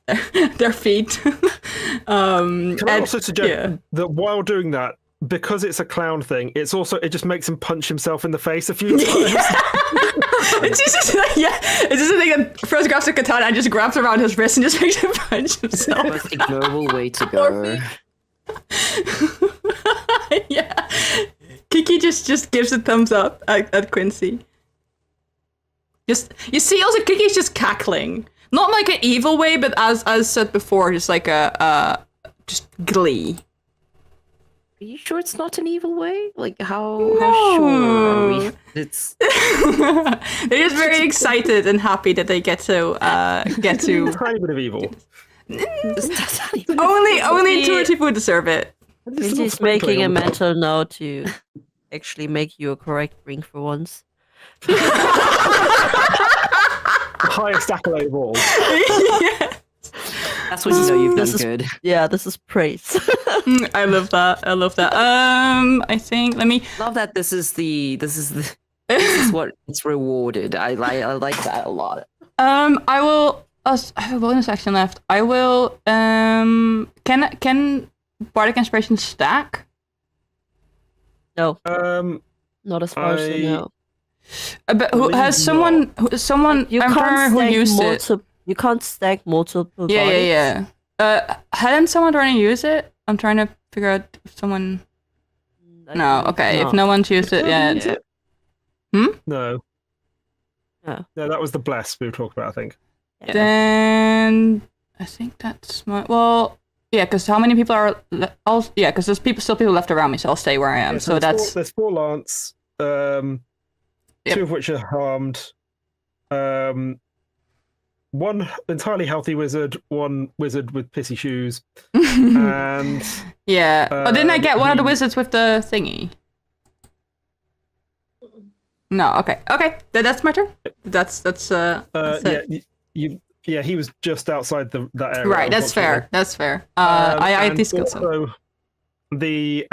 Speaker 4: their feet.
Speaker 1: Can I also suggest that while doing that, because it's a clown thing, it just makes him punch himself in the face a few times.
Speaker 4: It's just a thing that first grabs the katana and just grabs around his wrist and just makes him punch himself.
Speaker 3: The most ignoble way to go.
Speaker 4: Yeah. Kiki just gives a thumbs up at Quincy. You see also Kiki's just cackling. Not like an evil way, but as said before, just like a just glee.
Speaker 3: Are you sure it's not an evil way? Like how sure are we? It's
Speaker 4: they're just very excited and happy that they get to
Speaker 1: a tiny bit of evil.
Speaker 4: Only two people deserve it.
Speaker 5: He's making a mental note to actually make you a correct ring for once.
Speaker 1: The highest accolade of all.
Speaker 4: Yes.
Speaker 3: That's when you know you've done good.
Speaker 5: This is praise.
Speaker 4: I love that. I think
Speaker 3: love that this is what it's rewarded. I like that a lot.
Speaker 4: I will. I have a bonus action left. I will. Can Bardic Inspiration stack?
Speaker 5: No. Not as far as I know.
Speaker 4: But who has someone?
Speaker 5: You
Speaker 4: I'm trying to remember who used it.
Speaker 5: You can't stack multiple.
Speaker 4: Yeah. Hadn't someone trying to use it? I'm trying to figure out if someone. No. Okay. If no one's used it yet.
Speaker 1: No. No, that was the bless we were talking about, I think.
Speaker 4: Yeah. Then I think that's my. Well, yeah, because how many people are? Because there's still people left around me, so I'll stay where I am.
Speaker 1: Yeah,
Speaker 4: so
Speaker 1: there's 4 Lance, 2 of which are harmed. 1 entirely healthy wizard, 1 wizard with pissy shoes, and
Speaker 4: didn't I get one of the wizards with the thingy? No, okay, that's my turn. That's
Speaker 1: he was just outside that area.
Speaker 4: Right, that's fair. I had these skills.
Speaker 1: Also, the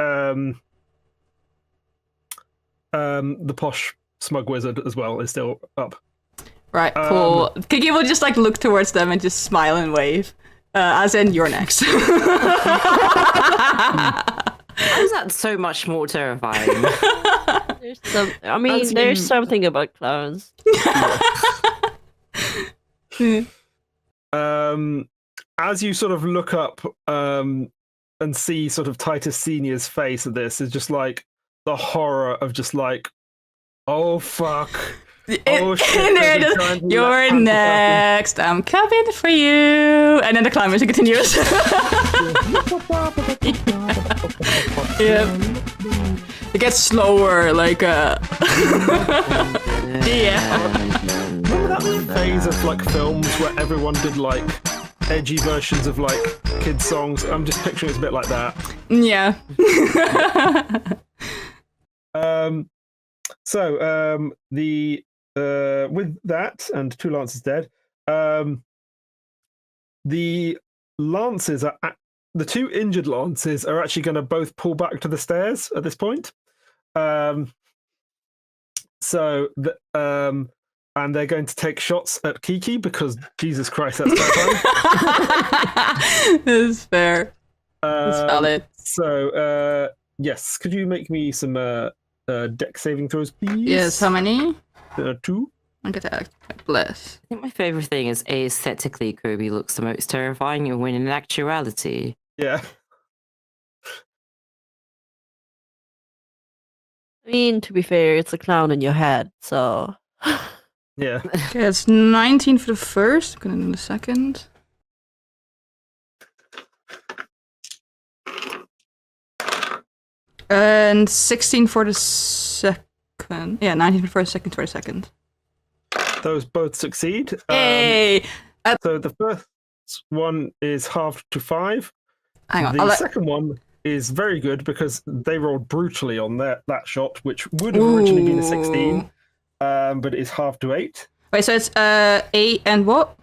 Speaker 1: posh smug wizard as well is still up.
Speaker 4: Right, cool. Kiki will just look towards them and just smile and wave, as in you're next.
Speaker 3: How is that so much more terrifying?
Speaker 5: There's something about clowns.
Speaker 1: As you sort of look up and see sort of Titus Senior's face at this, is just like the horror of just like, oh fuck. Oh shit.
Speaker 4: You're next. I'm coming for you. And then the clown music continues. Yep. It gets slower, like yeah.
Speaker 1: Remember that phase of like films where everyone did like edgy versions of like kids songs? I'm just picturing it's a bit like that.
Speaker 4: Yeah.
Speaker 1: With that and 2 lances dead, the lances are the 2 injured lances are actually going to both pull back to the stairs at this point. And they're going to take shots at Kiki because Jesus Christ, that's terrifying.
Speaker 4: This is fair. It's valid.
Speaker 1: So yes, could you make me some deck saving throws, please?
Speaker 4: Yes, how many?
Speaker 1: 2.
Speaker 4: I get to bless.
Speaker 3: I think my favorite thing is aesthetically Kirby looks the most terrifying, and when in actuality,
Speaker 1: Yeah.
Speaker 5: I mean, to be fair, it's a clown in your head, so.
Speaker 1: Yeah.
Speaker 4: Okay, it's 19 for the first. I'm gonna do the second. And 16 for the second. Yeah, 19 for the first, 16 for the second.
Speaker 1: Those both succeed.
Speaker 4: Hey!
Speaker 1: So the first one is halved to 5.
Speaker 4: Hang on.
Speaker 1: The second one is very good because they rolled brutally on that shot, which would have originally been a 16, but it is halved to 8.
Speaker 4: Wait, so it's 8 and what?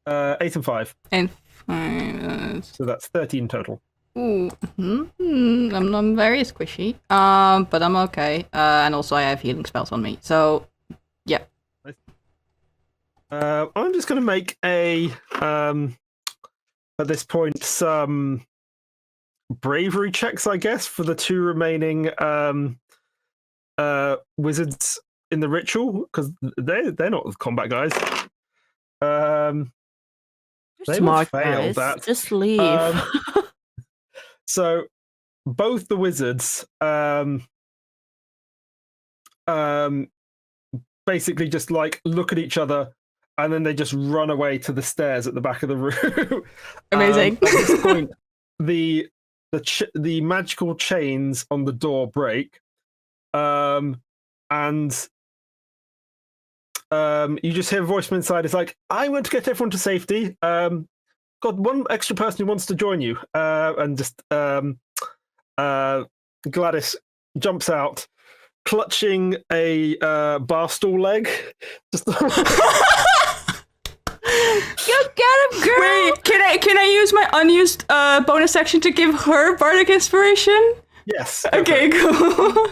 Speaker 1: 8 and 5.
Speaker 4: And 5.
Speaker 1: So that's 13 total.
Speaker 4: Ooh. I'm very squishy. But I'm okay. And also I have healing spells on me. So, yeah.
Speaker 1: I'm just going to make at this point, some bravery checks, I guess, for the 2 remaining wizards in the ritual, because they're not the combat guys. They
Speaker 5: Smart
Speaker 1: failed
Speaker 5: guys.
Speaker 1: that.
Speaker 5: Just leave.
Speaker 1: So both the wizards basically just like look at each other, and then they just run away to the stairs at the back of the room.
Speaker 4: Amazing.
Speaker 1: At this point, the magical chains on the door break, and you just hear a voice from inside. It's like, I want to get everyone to safety. Got one extra person who wants to join you. And just Gladys jumps out, clutching a bar stool leg. Just
Speaker 5: You get him, girl!
Speaker 4: Wait, can I use my unused bonus action to give her bardic inspiration?
Speaker 1: yes.
Speaker 4: Okay, cool.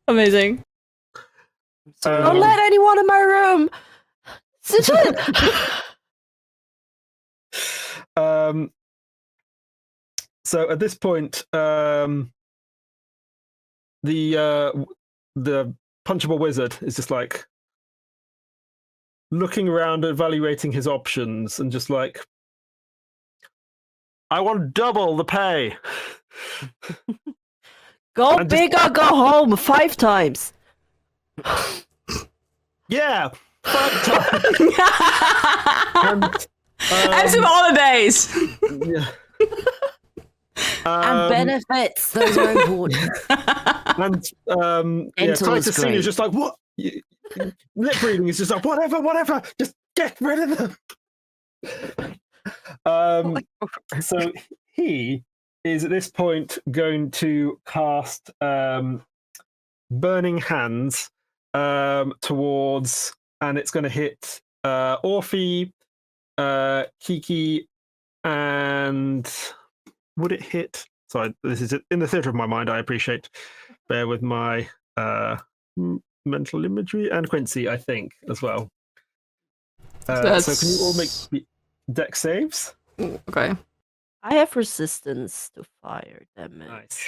Speaker 4: Amazing.
Speaker 5: Don't let anyone in my room! Sit in!
Speaker 1: So at this point, the punchable wizard is just like looking around, evaluating his options, and just like, I want double the pay.
Speaker 5: Go
Speaker 1: And
Speaker 5: big or go home 5 times.
Speaker 1: Yeah, 5 times.
Speaker 4: And some holidays.
Speaker 1: Yeah.
Speaker 3: and benefits, those are important.
Speaker 1: And
Speaker 3: Dental is
Speaker 1: Titus Senior is
Speaker 3: great.
Speaker 1: just like, what? Lip reading is just like, whatever, just get rid of them. So he is at this point going to cast Burning Hands towards, and it's going to hit Orphe, Kiki, and would it hit? Sorry, this is in the theatre of my mind. I appreciate. Bear with my mental imagery, and Quincy, I think, as well. So can you all make deck saves?
Speaker 4: Ooh, okay.
Speaker 5: I have resistance to fire damage.
Speaker 1: Nice.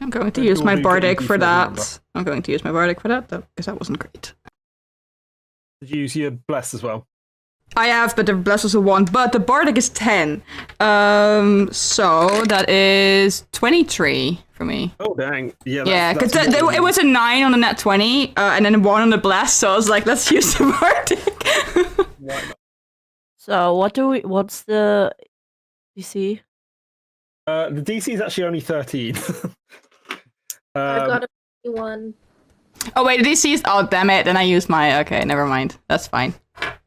Speaker 4: I'm going to
Speaker 1: Good
Speaker 4: use my
Speaker 1: Geordie, get your
Speaker 4: bardic for
Speaker 1: D4, remember.
Speaker 4: that. I'm going to use my bardic for that, though, because that wasn't great.
Speaker 1: Did you use your bless as well?
Speaker 4: I have, but the bless was a 1, but the bardic is 10. So that is 23 for me.
Speaker 1: Oh dang! Yeah.
Speaker 4: Yeah, because
Speaker 1: that's more
Speaker 4: it
Speaker 1: than-
Speaker 4: was a 9 on the nat 20, and then a 1 on the bless, so I was like, let's use the bardic.
Speaker 1: Why not?
Speaker 5: So what's the DC?
Speaker 1: The DC is actually only 13.
Speaker 2: I got a 21.
Speaker 4: Oh wait, the DC is, oh damn it, then I used my, okay, never mind. That's fine.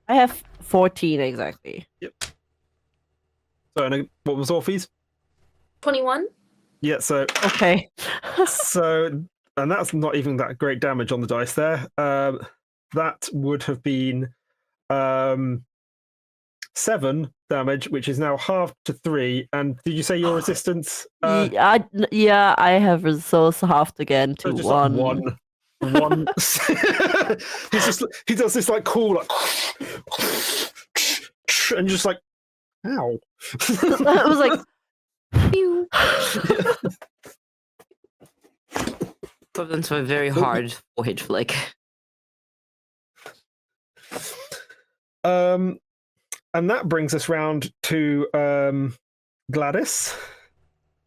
Speaker 5: I have 14 exactly.
Speaker 1: So, and what was Orphe's?
Speaker 2: 21?
Speaker 1: Yeah, so,
Speaker 5: Okay.
Speaker 1: and that's not even that great damage on the dice there. That would have been 7 damage, which is now halved to 3. And did you say your resistance?
Speaker 5: Yeah, I have resource halved again to
Speaker 1: just
Speaker 5: 1.
Speaker 1: Like 1. He does this like cool, like, and you're just like, ow.
Speaker 5: I was like, pew.
Speaker 3: Equivalent to a very hard forehead flick.
Speaker 1: And that brings us round to Gladys,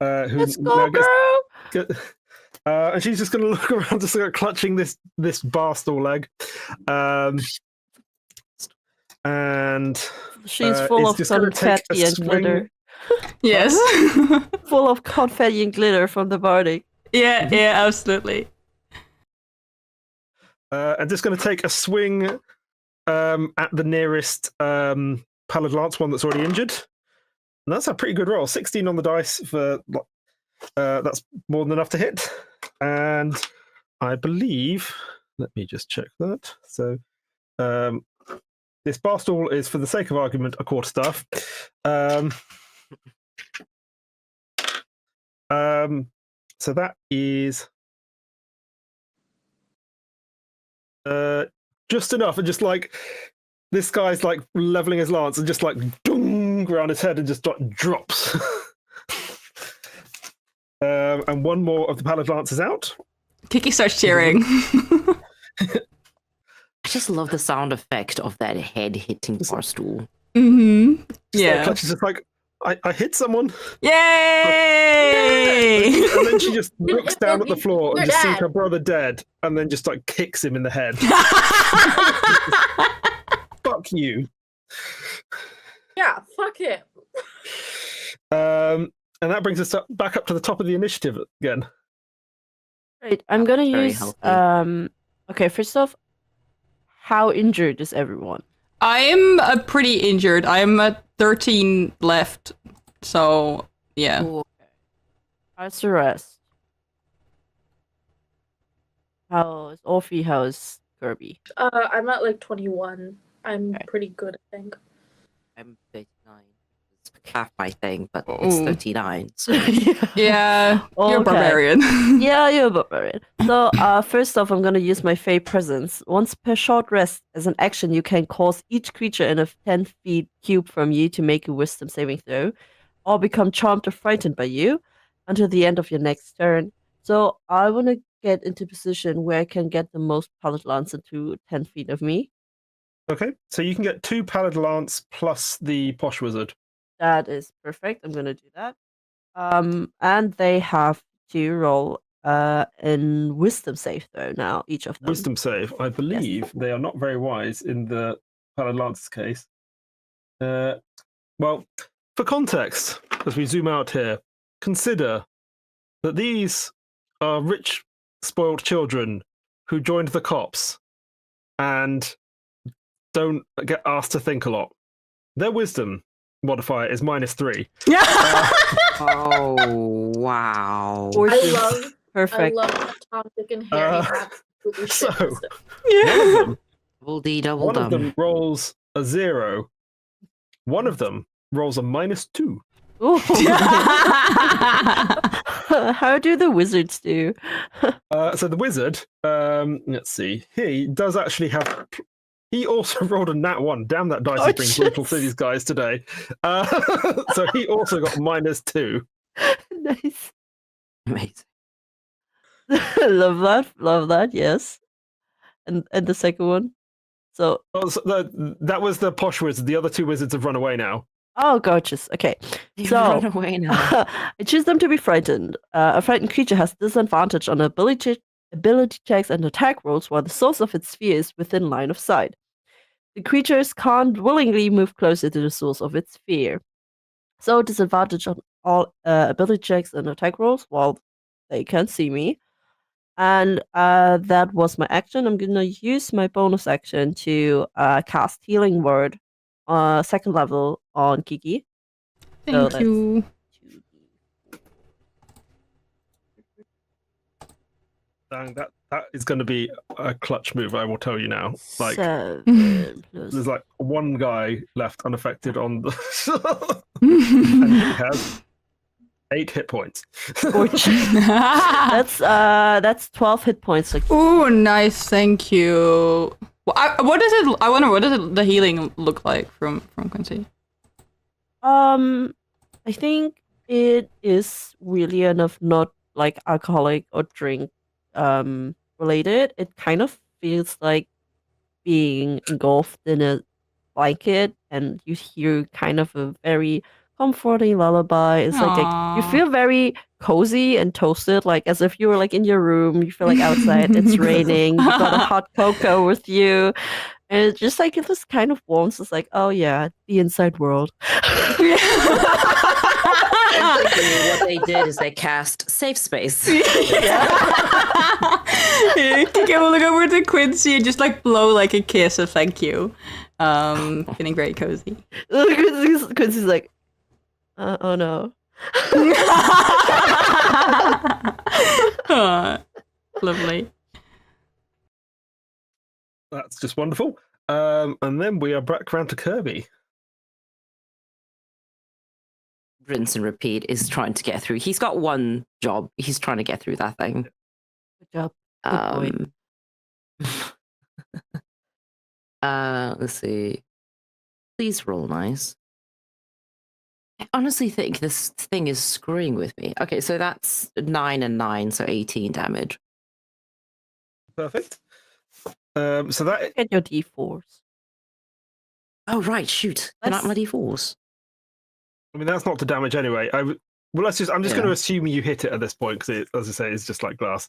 Speaker 1: who
Speaker 5: Let's go,
Speaker 1: now gets,
Speaker 5: girl.
Speaker 1: and she's just going to look around, just like clutching this bar stool leg, and
Speaker 5: She's full
Speaker 1: is
Speaker 5: of
Speaker 1: just gonna take a
Speaker 5: confetti and
Speaker 1: swing.
Speaker 5: glitter.
Speaker 4: Yes.
Speaker 5: Full of confetti and glitter from the bardic.
Speaker 4: yeah, absolutely.
Speaker 1: And just going to take a swing at the nearest Pallid Lance one that's already injured. And that's a pretty good roll. 16 on the dice for that's more than enough to hit. And I believe, let me just check that. So this bar stool is, for the sake of argument, a quarterstaff. So that is just enough, and just like this guy's like leveling his lance and just like dong around his head and just drops. And one more of the Pallid Lance is out.
Speaker 4: Kiki starts cheering.
Speaker 3: I just love the sound effect of that head hitting bar stool.
Speaker 4: Mm-hmm.
Speaker 1: Just like
Speaker 4: Yeah.
Speaker 1: clutches, just like I hit someone.
Speaker 4: Yay!
Speaker 1: And then she just looks down at the floor and
Speaker 2: Your
Speaker 1: just sees
Speaker 2: dad.
Speaker 1: her brother dead, and then just like kicks him in the head. Fuck you.
Speaker 2: Yeah, fuck it.
Speaker 1: And that brings us back up to the top of the initiative again.
Speaker 5: Right, I'm gonna
Speaker 3: Very
Speaker 5: use
Speaker 3: healthy.
Speaker 5: okay, first off, how injured is everyone?
Speaker 4: I'm pretty injured. I'm at 13 left. So, yeah.
Speaker 3: Ooh,
Speaker 5: How's the rest? How's Orphe? How's Kirby?
Speaker 2: I'm at like 21. I'm
Speaker 5: Okay.
Speaker 2: pretty good, I think.
Speaker 3: I'm 39. It's half my thing, but it's
Speaker 4: Ooh.
Speaker 3: 39. So
Speaker 4: Yeah, you're a
Speaker 5: Okay.
Speaker 4: barbarian.
Speaker 5: Yeah, you're a barbarian. So, first off, I'm gonna use my Fey Presence. Once per short rest, as an action, you can cause each creature in a 10 feet cube from you to make a Wisdom saving throw, or become charmed or frightened by you until the end of your next turn. So, I want to get into position where I can get the most Pallid Lance into 10 feet of me.
Speaker 1: Okay, so you can get 2 Pallid Lance plus the Posh Wizard.
Speaker 5: That is perfect. I'm gonna do that. And they have to roll in Wisdom save throw now, each of them.
Speaker 1: Wisdom save. I believe they are not very wise in the Pallid Lance's case. Well, for context, as we zoom out here, consider that these are rich, spoiled children who joined the cops and don't get asked to think a lot. Their wisdom modifier is -3.
Speaker 3: oh wow.
Speaker 5: Or
Speaker 2: I
Speaker 5: two.
Speaker 2: love
Speaker 5: Perfect.
Speaker 2: that Tom, Dick, and Harry have absolutely shit
Speaker 1: so-
Speaker 2: wisdom.
Speaker 1: One of them,
Speaker 3: Double D, double
Speaker 1: one of
Speaker 3: dum.
Speaker 1: them rolls a 0. One of them rolls a -2.
Speaker 5: Ooh. How do the wizards do?
Speaker 1: So the wizard, let's see, he does actually have. he also rolled a nat 1. Damn, that dice
Speaker 5: Oh,
Speaker 1: has been brutal
Speaker 5: jeez.
Speaker 1: to these guys today. So he also got -2.
Speaker 5: Nice.
Speaker 3: Amazing.
Speaker 5: Love that. Love that. Yes. And the second one. So
Speaker 1: Oh, so that was the posh wizard. The other 2 wizards have run away now.
Speaker 5: oh, gorgeous. Okay.
Speaker 3: You've
Speaker 5: So
Speaker 3: run away now.
Speaker 5: I choose them to be frightened. A frightened creature has disadvantage on ability checks and attack rolls while the source of its fear is within line of sight. The creatures can't willingly move closer to the source of its fear. So disadvantage on all ability checks and attack rolls while they can't see me. And that was my action. I'm gonna use my bonus action to cast Healing Word, 2nd level on Kiki. So
Speaker 4: Thank you.
Speaker 5: 2d.
Speaker 1: Dang, that is going to be a clutch move, I will tell you now. Like,
Speaker 5: 7 plus
Speaker 1: there's like one guy left unaffected on the... and he has 8 hit points.
Speaker 5: 14. That's 12 hit points. Like,
Speaker 4: Ooh, nice. Thank you. What does it? I wonder what does the healing look like from Quincy?
Speaker 5: I think it is really enough, not like alcoholic or drink related. It kind of feels like being engulfed in a blanket and you hear kind of a very comforting lullaby. It's like you
Speaker 4: Aww.
Speaker 5: feel very cozy and toasted, like as if you were like in your room. You feel like outside it's raining. You got a hot cocoa with you. And it's just like it just kind of warms. It's like, oh yeah, the inside world.
Speaker 3: Basically, what they did is they cast safe space.
Speaker 4: Kiki will look over to Quincy and just like blow like a kiss of thank you. Feeling very cozy.
Speaker 5: Quincy's like, oh no.
Speaker 4: Aw, lovely.
Speaker 1: That's just wonderful. And then we are back round to Kirby.
Speaker 3: Rinse and repeat is trying to get through. He's got one job. He's trying to get through that thing.
Speaker 5: Good job. Good
Speaker 3: Let's see. Please roll nice. I honestly think this thing is screwing with me. Okay, so that's 9 and 9, so 18 damage.
Speaker 1: Perfect. So that
Speaker 5: Get your d4s.
Speaker 3: Oh right, shoot. Can I have my d4s?
Speaker 1: I mean, that's not to damage anyway. Well, I'm just
Speaker 3: Yeah.
Speaker 1: going to assume you hit it at this point because, as I say, it's just like glass.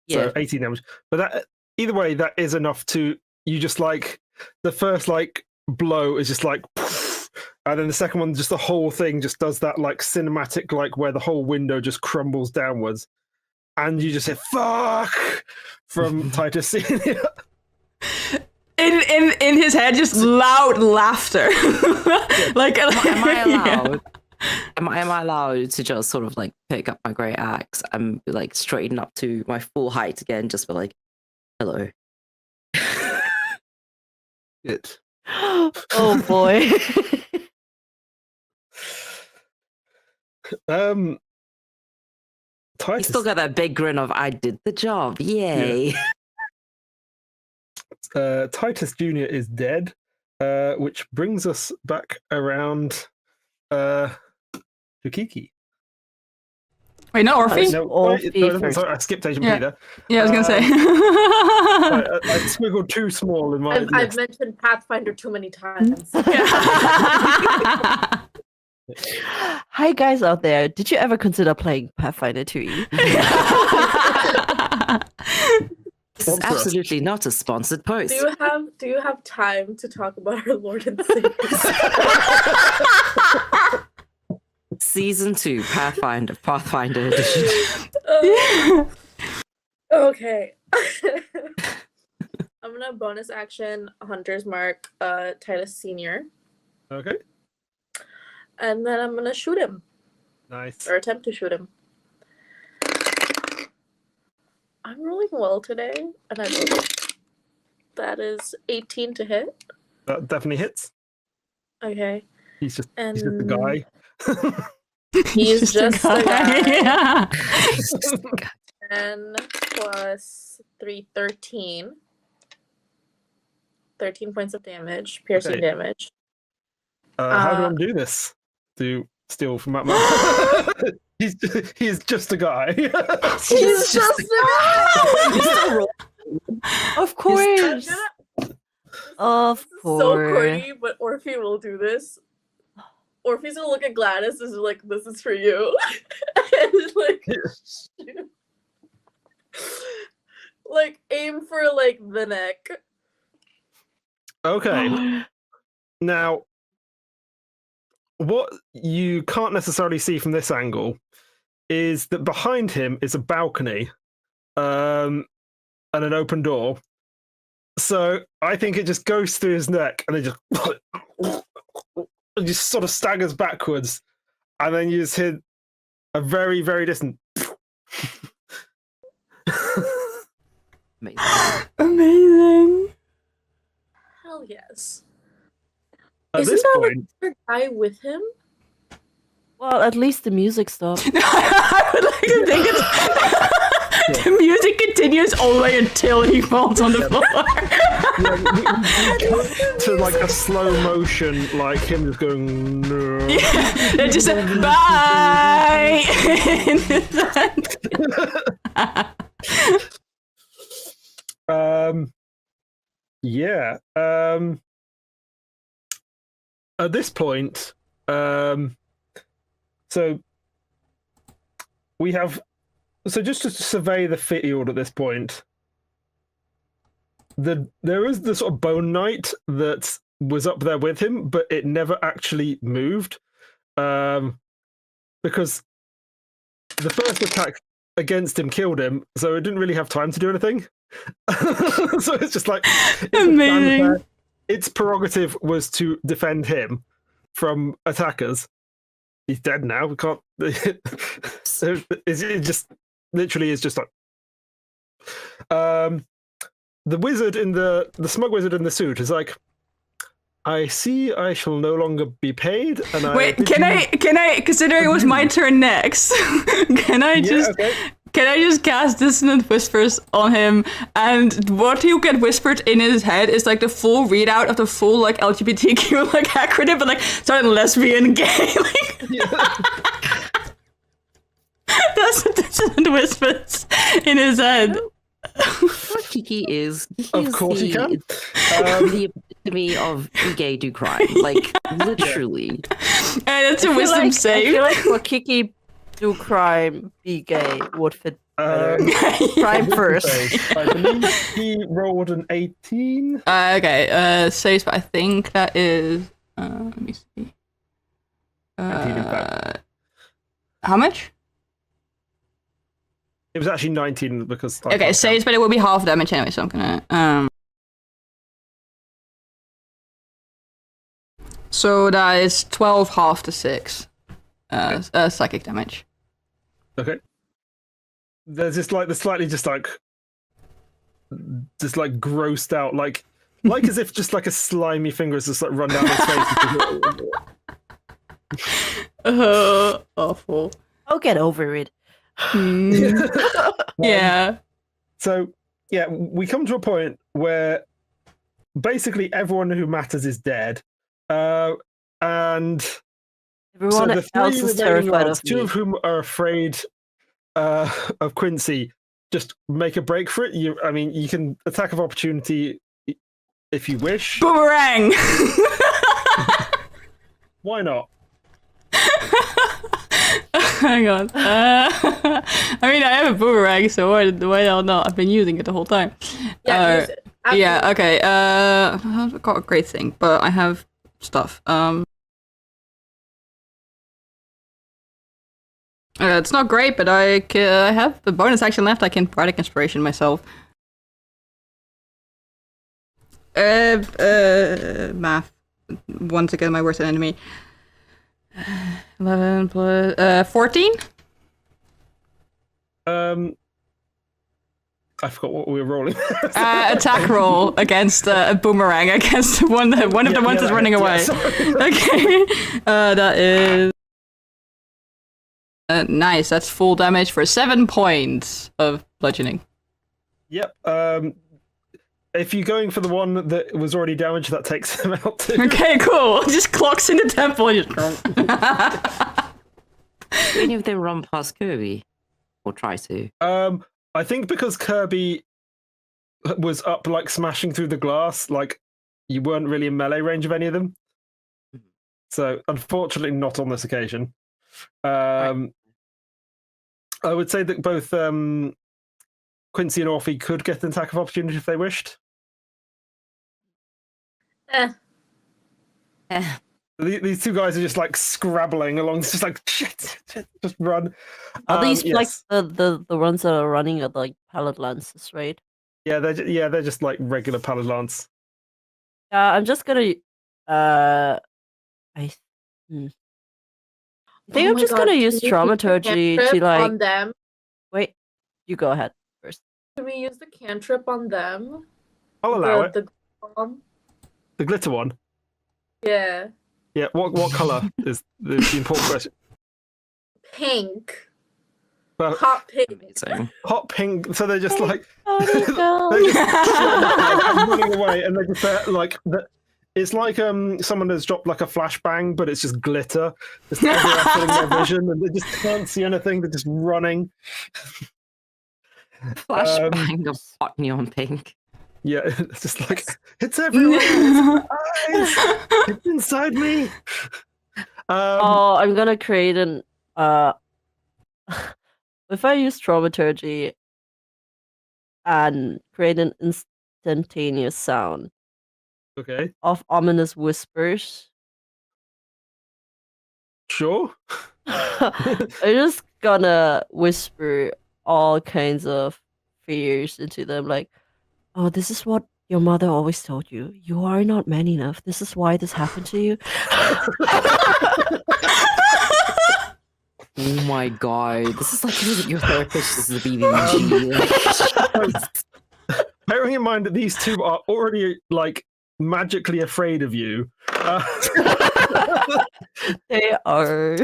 Speaker 3: Yeah.
Speaker 1: So 18 damage. But that either way, that is enough to you just like the first like blow is just like, and then the second one, just the whole thing just does that like cinematic like where the whole window just crumbles downwards, and you just hear "fuck" from Titus Senior.
Speaker 4: In his head, just loud laughter. Like,
Speaker 3: Am I
Speaker 4: yeah.
Speaker 3: allowed? Am I allowed to just sort of like pick up my great axe and like straighten up to my full height again, just be like, hello?
Speaker 1: It.
Speaker 5: Oh boy.
Speaker 3: You
Speaker 1: Titus.
Speaker 3: still got that big grin of I did the job, yay!
Speaker 1: Titus Jr. is dead, which brings us back around to Kiki.
Speaker 4: Wait, not Orphe?
Speaker 1: No,
Speaker 5: Orphe first.
Speaker 1: sorry, I skipped Agent
Speaker 4: Yeah.
Speaker 1: Peter.
Speaker 4: Yeah, I was gonna say.
Speaker 1: I squiggled too small in my
Speaker 2: I've
Speaker 1: list.
Speaker 2: mentioned Pathfinder too many times.
Speaker 5: Hi guys out there. Did you ever consider playing Pathfinder 2e?
Speaker 3: This is absolutely not a sponsored post.
Speaker 2: Do you have time to talk about our Lord and Savior?
Speaker 3: Season 2, Pathfinder edition.
Speaker 2: Okay. I'm gonna bonus action Hunter's Mark Titus Senior.
Speaker 1: Okay,
Speaker 2: And then I'm gonna shoot him.
Speaker 1: nice.
Speaker 2: Or attempt to shoot him. I'm rolling well today, and I rolled that is 18 to hit.
Speaker 1: That definitely hits.
Speaker 2: Okay.
Speaker 1: He's just
Speaker 2: And
Speaker 1: the guy.
Speaker 2: He's just a guy.
Speaker 4: Yeah.
Speaker 2: 10 plus 3, 13. 13 points of damage, piercing
Speaker 1: Okay.
Speaker 2: damage.
Speaker 1: How do I do this? To steal from that man? he's just a guy.
Speaker 2: He's just a
Speaker 5: Of course. Of
Speaker 2: so
Speaker 5: course.
Speaker 2: corny, but Orphe will do this. Orphe's gonna look at Gladys and is like, "This is for you," and like aim for like the neck.
Speaker 1: Okay. Now, what you can't necessarily see from this angle is that behind him is a balcony, and an open door. So I think it just goes through his neck, and it just sort of staggers backwards, and then you just hear a very, very distant.
Speaker 3: Amazing.
Speaker 4: Amazing.
Speaker 2: Hell yes.
Speaker 1: At
Speaker 2: Isn't
Speaker 1: this
Speaker 2: that
Speaker 1: point,
Speaker 2: like the guy with him?
Speaker 5: Well, at least the music stopped.
Speaker 4: I would like to think the music continues all the way until he falls on the floor.
Speaker 1: to like a slow motion, like him just going. No.
Speaker 4: It just said, bye!
Speaker 1: Yeah. At this point, so we have. So just to survey the field at this point, there is the sort of bone knight that was up there with him, but it never actually moved, because the first attack against him killed him, so it didn't really have time to do anything. So it's just like
Speaker 4: Amazing.
Speaker 1: its prerogative was to defend him from attackers. He's dead now. We can't. It just literally is just like the wizard in the smug wizard in the suit is like, I see I shall no longer be paid. And
Speaker 4: Wait, can I, considering it was my turn next, can I just cast Dissonant Whispers on him, and what he'll get whispered in his head is like the full readout of the full like LGBTQ like acronym, but like starting lesbian, gay, like that's what Dissonant Whispers in his head.
Speaker 3: What Kiki is.
Speaker 1: Of course he can.
Speaker 3: The epitome of be gay, do crime. Like, literally.
Speaker 4: And it's a wisdom
Speaker 5: I
Speaker 4: save.
Speaker 5: feel like for Kiki, do crime, be gay would fit better. Crime first.
Speaker 1: I believe he rolled an 18.
Speaker 4: Okay, saves, but I think that is. Let me see.
Speaker 1: 19, in fact.
Speaker 4: How much?
Speaker 1: It was actually 19 because.
Speaker 4: Okay, saves, but it will be half damage anyway, so I'm gonna. So that is 12 half to 6. Psychic damage.
Speaker 1: Okay. There's just like the slightly just like grossed out, like as if just like a slimy finger has just like run down his face.
Speaker 4: Awful.
Speaker 5: I'll get over it.
Speaker 4: Yeah.
Speaker 1: So yeah, we come to a point where basically everyone who matters is dead, and
Speaker 5: Everyone
Speaker 1: so the
Speaker 5: else
Speaker 1: three
Speaker 5: is
Speaker 1: remaining
Speaker 5: terrified
Speaker 1: lads,
Speaker 5: of
Speaker 1: two
Speaker 5: me.
Speaker 1: of whom are afraid of Quincy, just make a break for it. I mean, you can attack of opportunity if you wish.
Speaker 4: Boomerang!
Speaker 1: Why not?
Speaker 4: Hang on. I mean, I have a boomerang, so why the hell not? I've been using it the whole time.
Speaker 2: Yeah, use it.
Speaker 4: Yeah,
Speaker 2: Absolutely.
Speaker 4: okay. I've got a great thing, but I have stuff. It's not great, but I have the bonus action left. I can Bardic Inspiration myself. Math. Once again, my worst enemy. 11 plus 14.
Speaker 1: I forgot what we were rolling.
Speaker 4: Attack roll against a boomerang against one of the ones that's running away. Okay, that is nice. That's full damage for 7 points of bludgeoning.
Speaker 1: Yep. if you're going for the one that was already damaged, that takes him out too.
Speaker 4: Okay, cool. Just clocks in the temple. And just...
Speaker 3: Do any of them run past Kirby? Or try to?
Speaker 1: I think because Kirby was up, like, smashing through the glass, like, you weren't really in melee range of any of them. So, unfortunately, not on this occasion. I would say that both Quincy and Orphe could get an attack of opportunity if they wished. These two guys are just like scrabbling along, just like shit, just run.
Speaker 5: Are these
Speaker 1: yes.
Speaker 5: like the ones that are running at like pallet lances, right?
Speaker 1: Yeah, they're just like regular pallet lance.
Speaker 5: I'm just gonna I think I'm just gonna use Dramaturgy to like
Speaker 2: on them.
Speaker 5: Wait, you go ahead first.
Speaker 2: Can we use the cantrip on them?
Speaker 1: I'll allow it.
Speaker 2: The bomb?
Speaker 1: The glitter one.
Speaker 2: Yeah.
Speaker 1: Yeah. What color is the important question?
Speaker 2: Pink.
Speaker 1: Well,
Speaker 2: Hot pink.
Speaker 3: Amazing.
Speaker 1: hot pink. So they're just like
Speaker 5: Oh, no.
Speaker 1: they're just running away, and they just like it's like someone has dropped like a flashbang, but it's just glitter. Just everywhere filling their vision, and they just can't see anything. They're just running.
Speaker 3: Flashbang of hot neon pink.
Speaker 1: Yeah, it's just like it's everywhere. It's eyes. It's inside me.
Speaker 5: I'm gonna create an if I use Dramaturgy and create an instantaneous sound
Speaker 1: Okay,
Speaker 5: of ominous whispers.
Speaker 1: sure.
Speaker 5: I'm just gonna whisper all kinds of fears into them, like, oh, this is what your mother always told you. You are not man enough. This is why this happened to you.
Speaker 3: Oh my god. This is like your therapist is the BBG.
Speaker 1: Bearing in mind that these two are already like magically afraid of you.
Speaker 5: They are.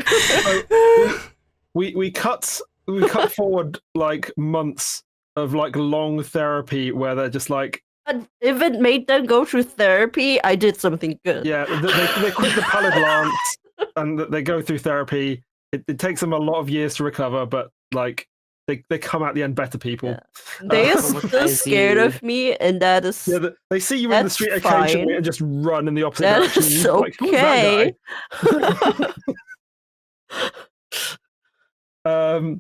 Speaker 1: We cut forward like months of like long therapy where they're just like,
Speaker 5: And if it made them go through therapy, I did something good.
Speaker 1: yeah, they quit the pallid lance and they go through therapy. It takes them a lot of years to recover, but like they come out the end better people.
Speaker 5: Yeah. They are still scared of me, and that is
Speaker 1: Yeah, they see you in the
Speaker 5: That's
Speaker 1: street occasionally
Speaker 5: fine.
Speaker 1: and just run in the opposite
Speaker 5: that
Speaker 1: direction.
Speaker 5: is
Speaker 1: You're like, "Who's that guy?"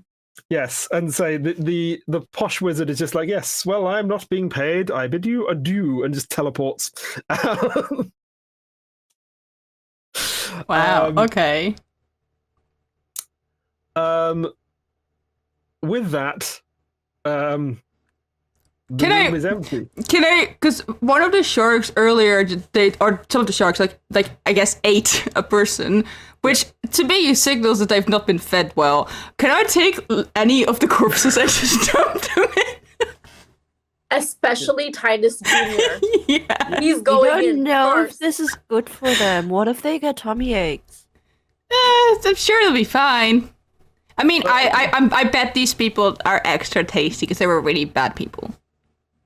Speaker 1: Yes, and say the posh wizard is just like, yes, well, I'm not being paid. I bid you adieu, and just teleports.
Speaker 4: Wow. Okay.
Speaker 1: With that, the
Speaker 4: Can I-
Speaker 1: room is empty.
Speaker 4: Can I? Because one of the sharks earlier, or some of the sharks, like I guess ate a person, which to me signals that they've not been fed well. Can I take any of the corpses I just dumped them in?
Speaker 2: Especially Titus Jr.
Speaker 4: Yeah.
Speaker 2: He's
Speaker 5: You
Speaker 2: going
Speaker 5: don't
Speaker 2: in
Speaker 5: know if
Speaker 2: first.
Speaker 5: this is good for them. What if they get tummy aches?
Speaker 4: I'm sure they'll be fine. I mean, I bet these people are extra tasty because they were really bad people.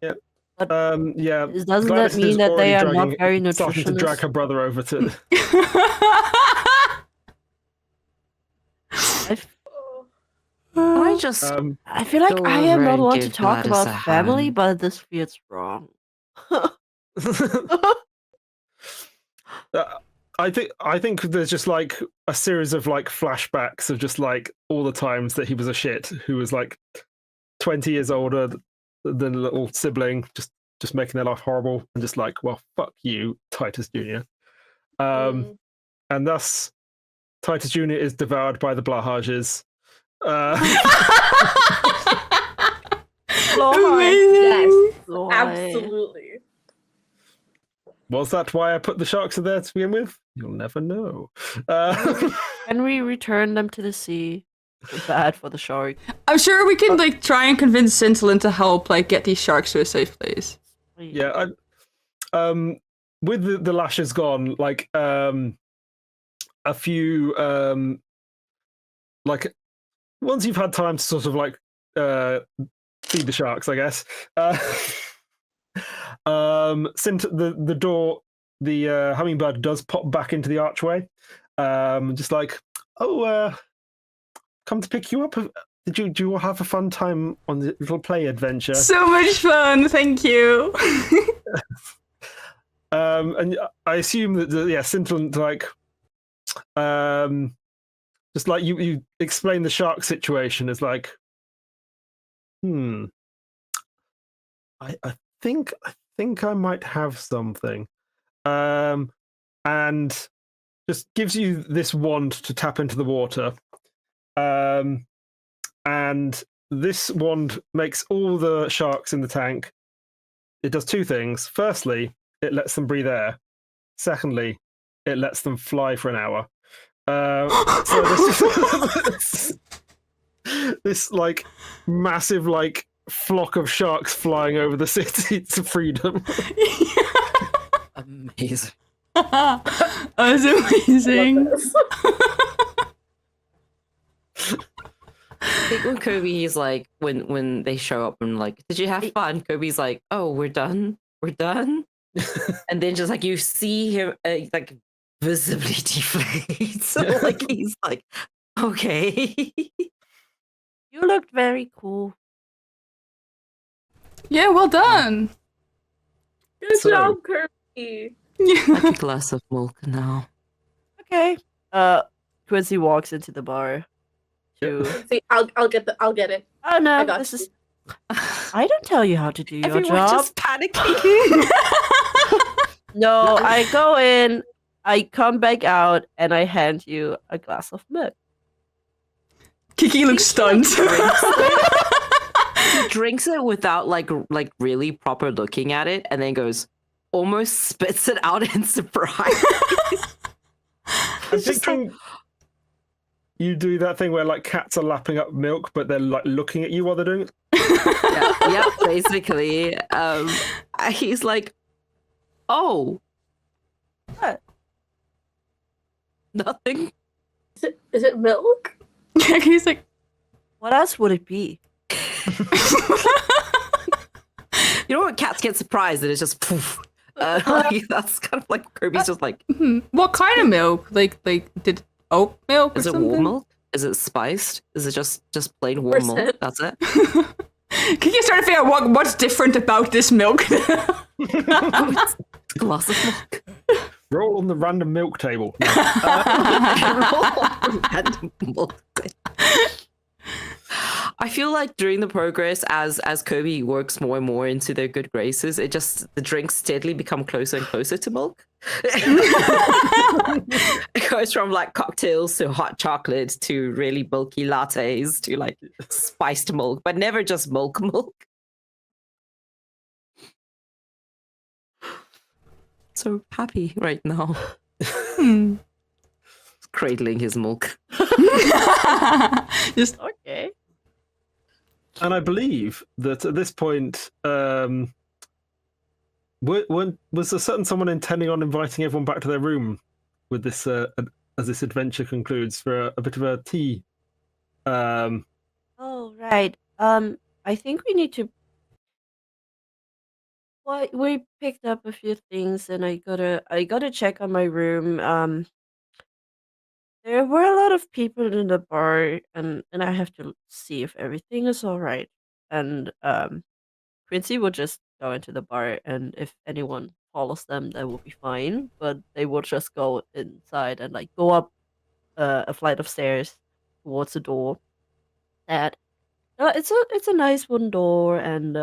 Speaker 1: Yeah.
Speaker 5: Doesn't
Speaker 1: Gladys
Speaker 5: that mean
Speaker 1: is
Speaker 5: that they are
Speaker 1: already
Speaker 5: not very
Speaker 1: starting to drag
Speaker 5: nutritious?
Speaker 1: her brother over to.
Speaker 3: I just
Speaker 5: I feel like
Speaker 3: Go
Speaker 5: I am
Speaker 3: over
Speaker 5: not
Speaker 3: and
Speaker 5: one to
Speaker 3: give
Speaker 5: talk
Speaker 3: Gladys
Speaker 5: about
Speaker 3: a
Speaker 5: family,
Speaker 3: hand.
Speaker 5: but this feels wrong.
Speaker 1: I think there's just like a series of like flashbacks of just like all the times that he was a shit who was like 20 years older than a little sibling, just making their life horrible, and just like, well, fuck you, Titus Jr. And thus Titus Jr. is devoured by the Blahages.
Speaker 2: Yes,
Speaker 5: Why?
Speaker 2: absolutely.
Speaker 1: Was that why I put the sharks there to begin with? You'll never know.
Speaker 5: Can we return them to the sea? It's bad for the shark.
Speaker 4: I'm sure we can like try and convince Scintillant to help like get these sharks to a safe place.
Speaker 1: Yeah, with the lashes gone, like a few like once you've had time to sort of like feed the sharks, I guess. the door, the hummingbird does pop back into the archway. Just like, oh, come to pick you up. Do you all have a fun time on the little play adventure?
Speaker 4: So much fun, thank you.
Speaker 1: And I assume that Scintillant, like, just like you explain the shark situation is like, I think I might have something, and just gives you this wand to tap into the water, and this wand makes all the sharks in the tank. It does two things. Firstly, it lets them breathe air. Secondly, it lets them fly for an hour. So this like massive like flock of sharks flying over the city to freedom.
Speaker 3: Amazing.
Speaker 4: That was amazing.
Speaker 3: I think when Kobe is like, when they show up and like, did you have fun? Kobe's like, oh, we're done. And then just like you see him like visibly deflate. So like he's like, okay.
Speaker 5: You looked very cool.
Speaker 4: Yeah, well done.
Speaker 2: Good
Speaker 1: So-
Speaker 2: job, Kirby.
Speaker 3: Like a glass of milk now.
Speaker 5: Okay. Quincy walks into the bar. To...
Speaker 2: See, I'll get it.
Speaker 5: Oh no,
Speaker 2: I got
Speaker 5: this
Speaker 2: you.
Speaker 5: is. I don't tell you how to do your
Speaker 3: Everyone
Speaker 5: job.
Speaker 3: just panicking.
Speaker 5: No, I go in, I come back out, and I hand you a glass of milk.
Speaker 4: Kiki looks stunned.
Speaker 3: He drinks it without like really proper looking at it, and then goes, almost spits it out in surprise.
Speaker 1: I'm picturing you do that thing where like cats are lapping up milk, but they're like looking at you while they're doing it.
Speaker 3: Yeah, basically. He's like, oh,
Speaker 5: What?
Speaker 3: nothing.
Speaker 2: Is it milk?
Speaker 4: He's like,
Speaker 5: What else would it be?
Speaker 3: You know when cats get surprised and it's just poof. Like, that's kind of like Kirby's just like,
Speaker 4: what kind of milk? Like did oat milk or
Speaker 3: is it
Speaker 4: something?
Speaker 3: warm milk? Is it spiced? Is it just plain warm milk?
Speaker 2: Percent.
Speaker 3: That's it.
Speaker 4: Kiki started to figure out what's different about this milk.
Speaker 3: Glass of milk.
Speaker 1: Roll on the random milk table.
Speaker 3: Random milk. I feel like during the progress, as Kobe works more and more into their good graces, the drinks steadily become closer and closer to milk. It goes from like cocktails to hot chocolate to really bulky lattes to like spiced milk, but never just milk. So happy right now. Cradling his milk.
Speaker 4: Just
Speaker 5: Okay.
Speaker 1: And I believe that at this point, was there someone intending on inviting everyone back to their room with this as this adventure concludes for a bit of a tea?
Speaker 5: Oh right. I think we need to. Well, we picked up a few things, and I gotta check on my room. There were a lot of people in the bar, and I have to see if everything is all right. And Quincy will just go into the bar, and if anyone follows them, that will be fine. But they will just go inside and like go up a flight of stairs towards the door. That it's a nice wooden door, and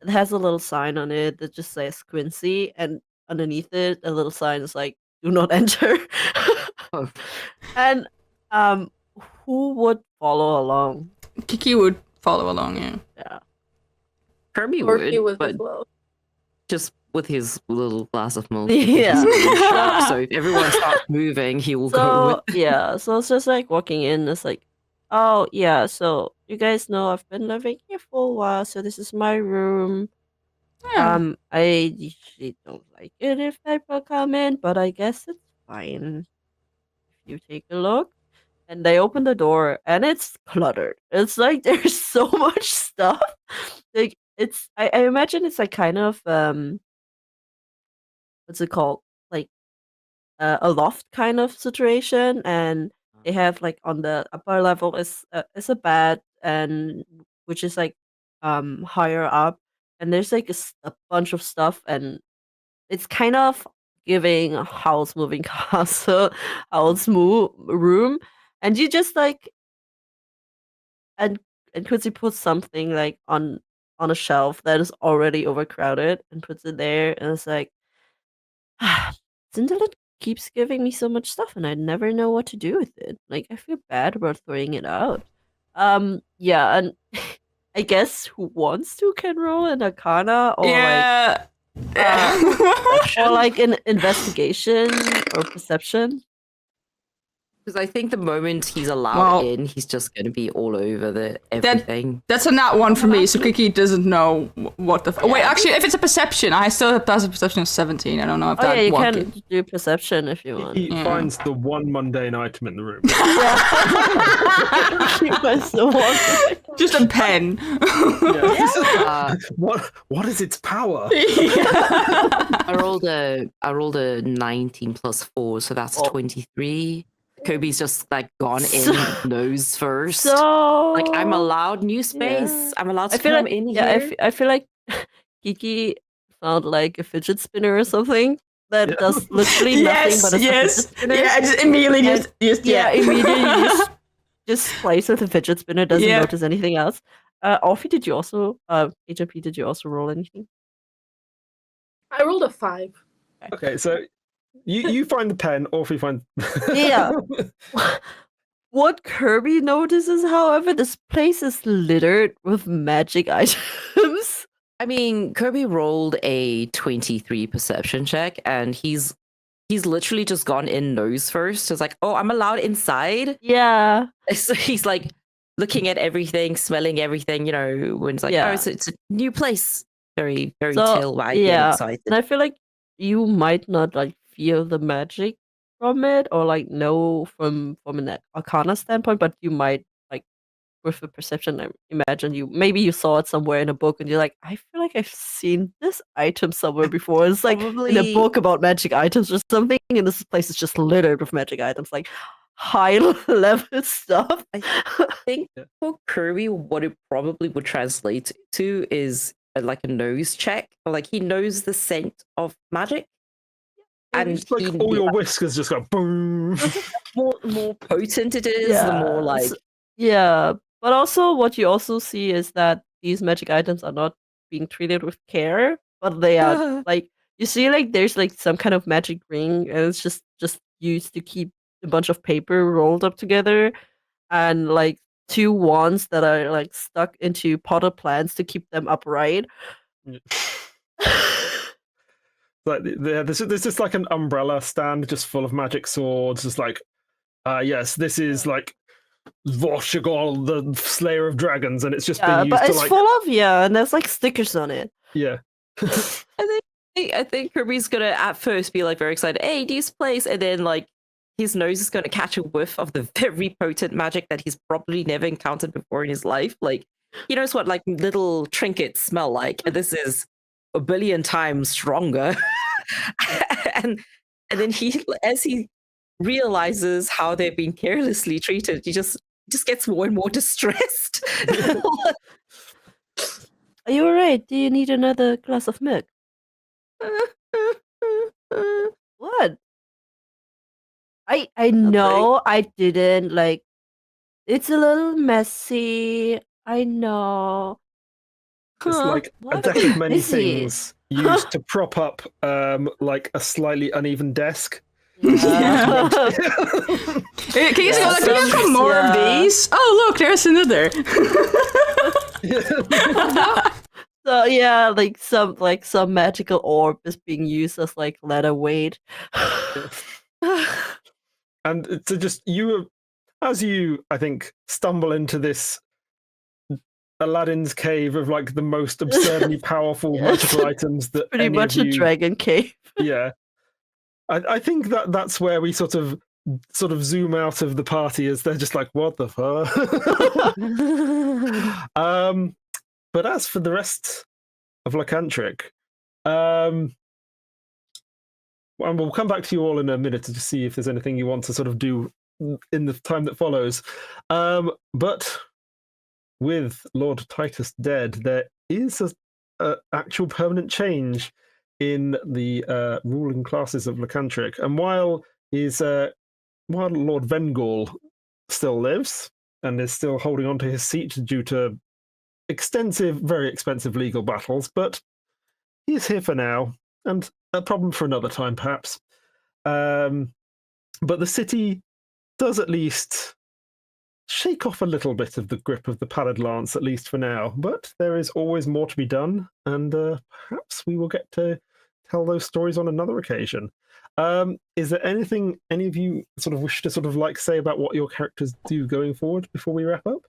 Speaker 5: it has a little sign on it that just says Quincy, and underneath it, a little sign is like "Do not enter."
Speaker 3: Oh.
Speaker 5: And who would follow along?
Speaker 4: Kiki would follow along, yeah.
Speaker 5: Yeah.
Speaker 3: Kirby
Speaker 2: Or he was
Speaker 3: would,
Speaker 2: as
Speaker 3: but
Speaker 2: well.
Speaker 3: just with his little glass of milk.
Speaker 5: Yeah.
Speaker 3: So if everyone starts moving, he will go
Speaker 5: So
Speaker 3: with.
Speaker 5: yeah, so it's just like walking in. It's like, oh yeah, so you guys know I've been living here for a while, so this is my room.
Speaker 4: Yeah.
Speaker 5: I usually don't like it if people come in, but I guess it's fine. If you take a look, and they open the door, and it's cluttered. It's like there's so much stuff. Like I imagine it's like kind of what's it called? Like a loft kind of situation, and they have like on the upper level is a bed, and which is like higher up, and there's like a bunch of stuff, and it's kind of giving a house moving castle house move room, and you just like and Quincy puts something like on a shelf that is already overcrowded and puts it there, and it's like Cinderella keeps giving me so much stuff and I never know what to do with it. Like I feel bad about throwing it out. Yeah, and I guess who wants to can roll an arcana or
Speaker 4: Yeah.
Speaker 5: or like an investigation or perception.
Speaker 3: Because I think the moment he's allowed
Speaker 4: Well-
Speaker 3: in, he's just going to be all over the everything.
Speaker 4: That's a nat one for me, so Kiki doesn't know what the. Wait, actually, if it's a perception, I still have passive perception of 17. I don't know if
Speaker 5: Oh
Speaker 4: that
Speaker 5: yeah, you
Speaker 4: one
Speaker 5: can do perception if you want.
Speaker 1: He
Speaker 4: Yeah.
Speaker 1: finds the one mundane item in the room.
Speaker 5: He finds the one.
Speaker 4: Just a pen.
Speaker 1: Yeah. What is its power?
Speaker 3: I rolled a 19 plus 4, so that's 23. Kobe's just like gone in nose first.
Speaker 5: So
Speaker 3: Like I'm allowed new space.
Speaker 5: Yeah.
Speaker 3: I'm allowed
Speaker 5: I
Speaker 3: to
Speaker 5: feel
Speaker 3: come
Speaker 5: like
Speaker 3: in
Speaker 5: yeah,
Speaker 3: here.
Speaker 5: I feel like Kiki found like a fidget spinner or something that does literally nothing but a fidget spinner.
Speaker 4: Yeah, I just immediately
Speaker 5: And- immediately just plays with a fidget spinner, doesn't
Speaker 4: Yeah.
Speaker 5: notice anything else. Alfie, did you also HMP, did you also roll anything?
Speaker 2: I rolled a 5.
Speaker 1: Okay, so you find the pen, Orphe finds.
Speaker 5: Yeah. What Kirby notices, however, this place is littered with magic items.
Speaker 3: I mean, Kirby rolled a 23 perception check, and he's literally just gone in nose first. It's like, oh, I'm allowed inside.
Speaker 5: Yeah.
Speaker 3: So he's like looking at everything, smelling everything. You know, when it's like,
Speaker 5: Yeah.
Speaker 3: oh, it's a new place. Very, very
Speaker 5: So,
Speaker 3: tail wagging
Speaker 5: yeah.
Speaker 3: excited.
Speaker 5: And I feel like you might not like feel the magic from it or like know from an arcana standpoint, but you might like with a perception. I imagine maybe you saw it somewhere in a book and you're like, I feel like I've seen this item somewhere before. It's like in a
Speaker 3: Probably-
Speaker 5: book about magic items or something, and this place is just littered with magic items, like high level stuff.
Speaker 3: I think for Kirby, what it probably would translate to is like a nose check. Or like he knows the scent of magic.
Speaker 1: And
Speaker 3: And
Speaker 1: it's like
Speaker 3: he-
Speaker 1: all your whiskers just go boom.
Speaker 3: more potent it is, the more like
Speaker 5: Yeah, but also what you also see is that these magic items are not being treated with care, but they are like you see like there's like some kind of magic ring, and it's just used to keep a bunch of paper rolled up together, and like 2 wands that are like stuck into potted plants to keep them upright.
Speaker 1: Like there's just like an umbrella stand just full of magic swords. Just like, yes, this is like Vorshigol, the Slayer of Dragons, and it's just
Speaker 5: Yeah,
Speaker 1: being used
Speaker 5: but
Speaker 1: to
Speaker 5: it's
Speaker 1: like
Speaker 5: full of and there's like stickers on it.
Speaker 1: yeah.
Speaker 3: I think Kirby's gonna at first be like very excited, hey, this place, and then like his nose is gonna catch a whiff of the very potent magic that he's probably never encountered before in his life. Like he knows what like little trinkets smell like, and this is a billion times stronger. and then as he realizes how they're being carelessly treated, he just gets more and more distressed.
Speaker 5: Are you alright? Do you need another glass of milk? What? I know I didn't like it's a little messy. I know.
Speaker 1: It's like a
Speaker 5: What
Speaker 1: deck of many
Speaker 5: is he?
Speaker 1: things used to prop up like a slightly uneven desk.
Speaker 5: Yeah.
Speaker 4: Can you
Speaker 5: Yeah,
Speaker 4: can you have more of
Speaker 5: yeah.
Speaker 4: these? Oh, look, there's another.
Speaker 5: So yeah, like some magical orb is being used as like leather weight.
Speaker 1: And to just as you I think stumble into this Aladdin's cave of like the most absurdly powerful
Speaker 5: Yes.
Speaker 1: magical items that
Speaker 5: Pretty
Speaker 1: any
Speaker 5: much
Speaker 1: of
Speaker 5: a
Speaker 1: you,
Speaker 5: dragon cave.
Speaker 1: yeah. I think that's where we sort of zoom out of the party as they're just like, what the fuck? But as for the rest of Lycantric, and we'll come back to you all in a minute to just see if there's anything you want to sort of do in the time that follows. But with Lord Titus dead, there is a actual permanent change in the ruling classes of Lycantric. And while Lord Vengor still lives and is still holding on to his seat due to extensive, very expensive legal battles, but he's here for now, and a problem for another time, perhaps. But the city does at least shake off a little bit of the grip of the Pallid Lance, at least for now. But there is always more to be done, and perhaps we will get to tell those stories on another occasion. Is there anything any of you sort of wish to sort of like say about what your characters do going forward before we wrap up?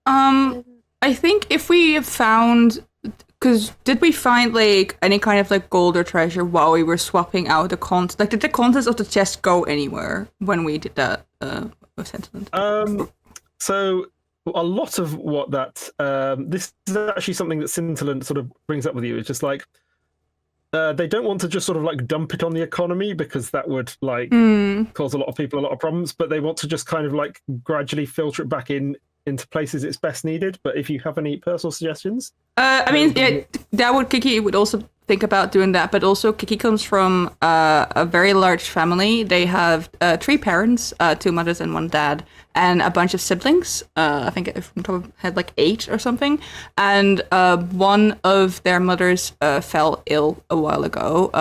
Speaker 4: I think if we found, because did we find like any kind of like gold or treasure while we were swapping out the contents? Like, did the contents of the chest go anywhere when we did that with Sentiment?
Speaker 1: So a lot of what that this is actually something that Scintillant sort of brings up with you. It's just like they don't want to just sort of like dump it on the economy, because that would like cause a lot of people a lot of problems, but they want to just kind of like gradually filter it back into places it's best needed. But if you have any personal suggestions?
Speaker 4: I mean, yeah, Kiki would also think about doing that, but also Kiki comes from a very large family. They have 3 parents, 2 mothers and 1 dad, and a bunch of siblings. I think if I'm top of my head, like 8 or something. And one of their mothers fell ill a while ago.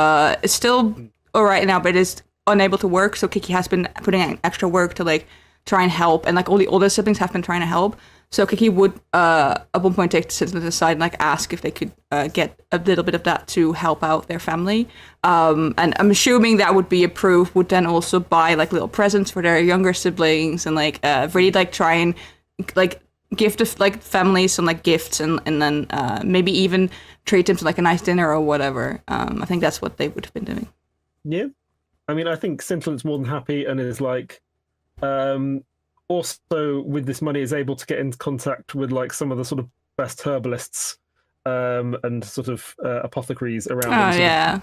Speaker 4: It's still all right now, but is unable to work. So Kiki has been putting in extra work to like try and help, and like all the older siblings have been trying to help. So Kiki would at one point take Scintillant aside and like ask if they could get a little bit of that to help out their family. And I'm assuming that would be approved. Would then also buy like little presents for their younger siblings, and like really like try and like give the like families some like gifts, and then maybe even treat them to like a nice dinner or whatever. I think that's what they would have been doing.
Speaker 1: Yeah, I mean, I think Scintillant's more than happy, and is like also with this money is able to get into contact with like some of the sort of best herbalists and sort of apothecaries around.
Speaker 4: Oh yeah,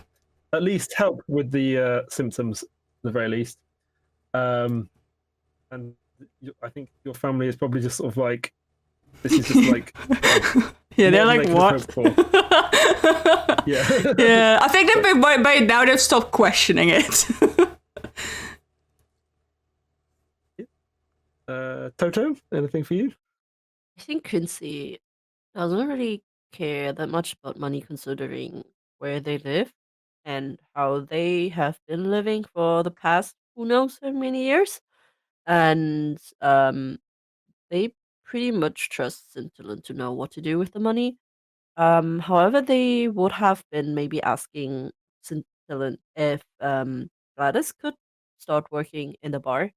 Speaker 1: at least help with the symptoms at the very least. And I think your family is probably just sort of like, this is just like
Speaker 4: yeah, they're like, what?
Speaker 1: Yeah.
Speaker 4: Yeah, I think that by now they've stopped questioning it.
Speaker 1: Toto, anything for you?
Speaker 5: I think Quincy doesn't really care that much about money, considering where they live and how they have been living for the past who knows how many years. And they pretty much trust Scintillant to know what to do with the money. However, they would have been maybe asking Scintillant if Gladys could start working in the bar,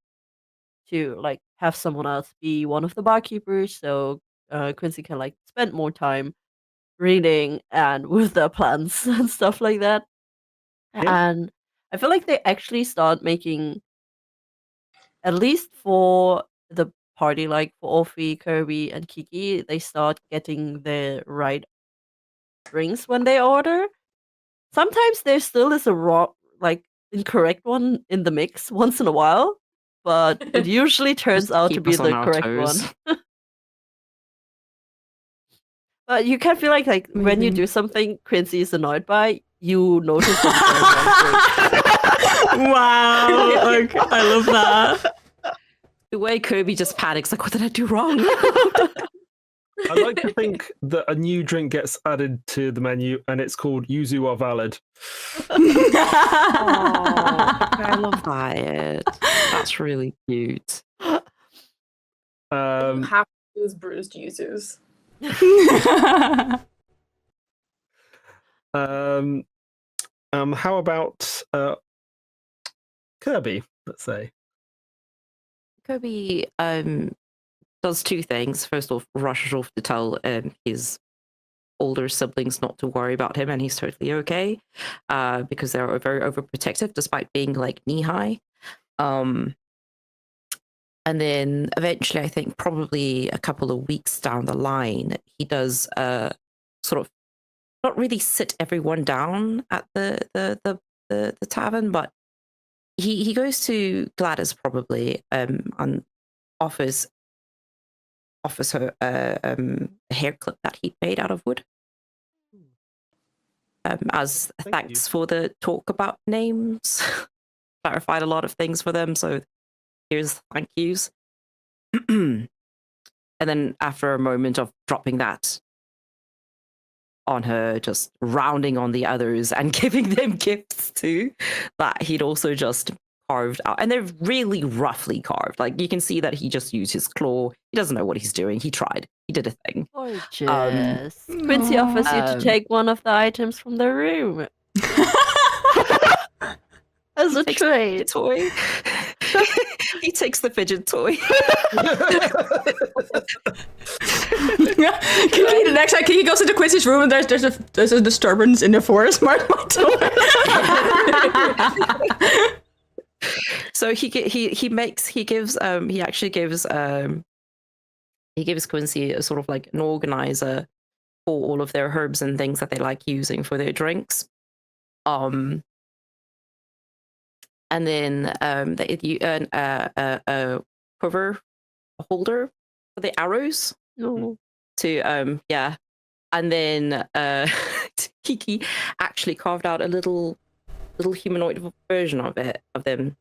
Speaker 5: to like have someone else be one of the barkeepers, so Quincy can like spend more time reading and with their plans and stuff like that.
Speaker 1: Yeah.
Speaker 5: And I feel like they actually start making, at least for the party, like for Orphe, Kirby, and Kiki, they start getting the right drinks when they order. Sometimes there still is a incorrect one in the mix once in a while, but it usually turns
Speaker 3: Just
Speaker 5: out to
Speaker 3: keep
Speaker 5: be
Speaker 3: us on
Speaker 5: the
Speaker 3: our
Speaker 5: correct
Speaker 3: toes.
Speaker 5: one. But you can feel like when you do something Quincy is annoyed by, you notice that.
Speaker 4: Wow, okay, I love that.
Speaker 3: The way Kirby just panics, like, what did I do wrong?
Speaker 1: I like to think that a new drink gets added to the menu, and it's called Yuzu are valid.
Speaker 3: I love that. That's really cute.
Speaker 2: You have to use bruised yuzus.
Speaker 1: How about Kirby? Let's say
Speaker 3: Kirby does 2 things. First off, rushes off to tell his older siblings not to worry about him, and he's totally okay, because they're very overprotective despite being like knee-high. And then eventually, I think probably a couple of weeks down the line, he does sort of not really sit everyone down at the the tavern, but he goes to Gladys probably and offers her a hair clip that he made out of wood. As
Speaker 1: Thank
Speaker 3: thanks for the talk about names. Clarified a lot of things for them, so here's thank yous. And then after a moment of dropping that on her, just rounding on the others and giving them gifts too, that he'd also just carved out. And they're really roughly carved. Like you can see that he just used his claw. He doesn't know what he's doing. He tried. He did a thing.
Speaker 5: Gorgeous. Quincy offers you to
Speaker 3: Um,
Speaker 5: take one of the items from the room. As a
Speaker 3: Takes
Speaker 5: trade.
Speaker 3: the toy. He takes the fidget toy.
Speaker 4: Kiki, the next time Kiki goes into Quincy's room and there's a disturbance in the forest. Mark my toy.
Speaker 3: So he gives Quincy a sort of like an organizer for all of their herbs and things that they like using for their drinks. And then you earn a quiver holder for the arrows.
Speaker 5: No.
Speaker 3: To and then Kiki actually carved out a little humanoid version of them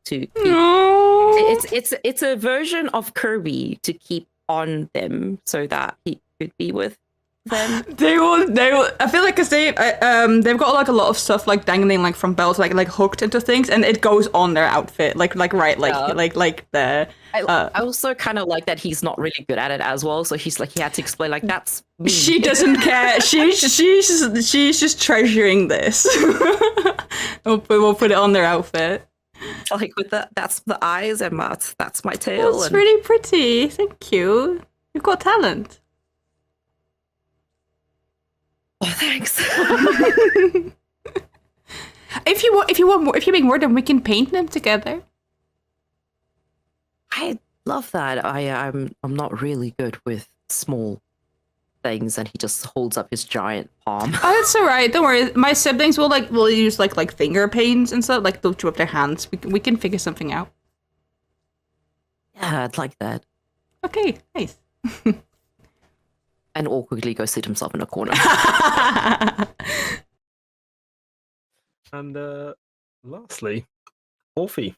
Speaker 3: to keep. It's a version of Kirby to keep on them so that he could be with them.
Speaker 4: They will. I feel like because they've got like a lot of stuff like dangling like from belts, like hooked into things, and it goes on their outfit, like the.
Speaker 3: I also kind of like that he's not really good at it as well, so he's like he had to explain like that's me.
Speaker 4: She doesn't care. She's just treasuring this. we'll put it on their outfit.
Speaker 3: Like with that's the eyes and that's my tail.
Speaker 4: That's really pretty. Thank you. You've got talent.
Speaker 3: Oh, thanks.
Speaker 4: If you make more, then we can paint them together.
Speaker 3: I love that. I'm not really good with small things, and he just holds up his giant palm.
Speaker 4: Oh, that's all right. Don't worry. My siblings will use like finger paints and stuff. Like they'll chew up their hands. We can figure something out.
Speaker 3: Yeah, I'd like that.
Speaker 4: Okay, nice.
Speaker 3: And awkwardly go sit himself in a corner.
Speaker 1: And lastly, Orphe.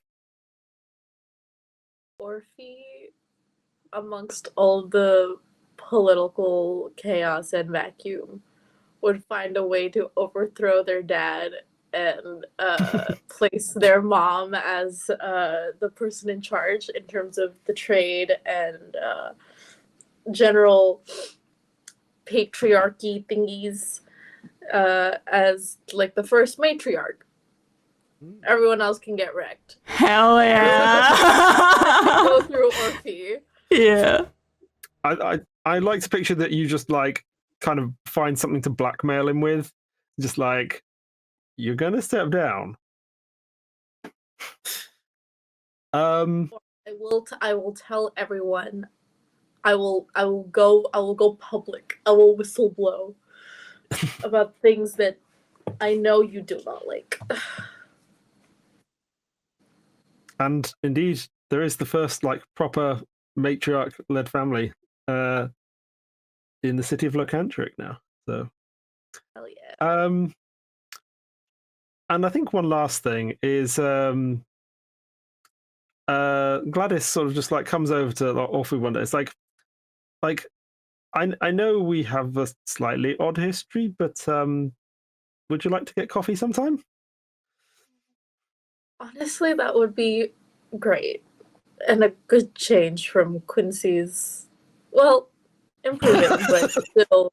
Speaker 2: Orphe, amongst all the political chaos and vacuum, would find a way to overthrow their dad and place their mom as the person in charge in terms of the trade and general patriarchy thingies as like the first matriarch. Everyone else can get wrecked.
Speaker 4: Hell yeah!
Speaker 2: Go through Orphe.
Speaker 4: Yeah.
Speaker 1: I like to picture that you just like kind of find something to blackmail him with, just like you're gonna step down.
Speaker 2: I will tell everyone. I will go public. I will whistleblow about things that I know you do not like.
Speaker 1: And indeed, there is the first like proper matriarch-led family in the city of Locantric now. So,
Speaker 2: Hell yeah.
Speaker 1: and I think one last thing is Gladys sort of just like comes over to like, Orphe one day. It's like I know we have a slightly odd history, but would you like to get coffee sometime?
Speaker 2: Honestly, that would be great. And a good change from Quincy's, well, improving, but still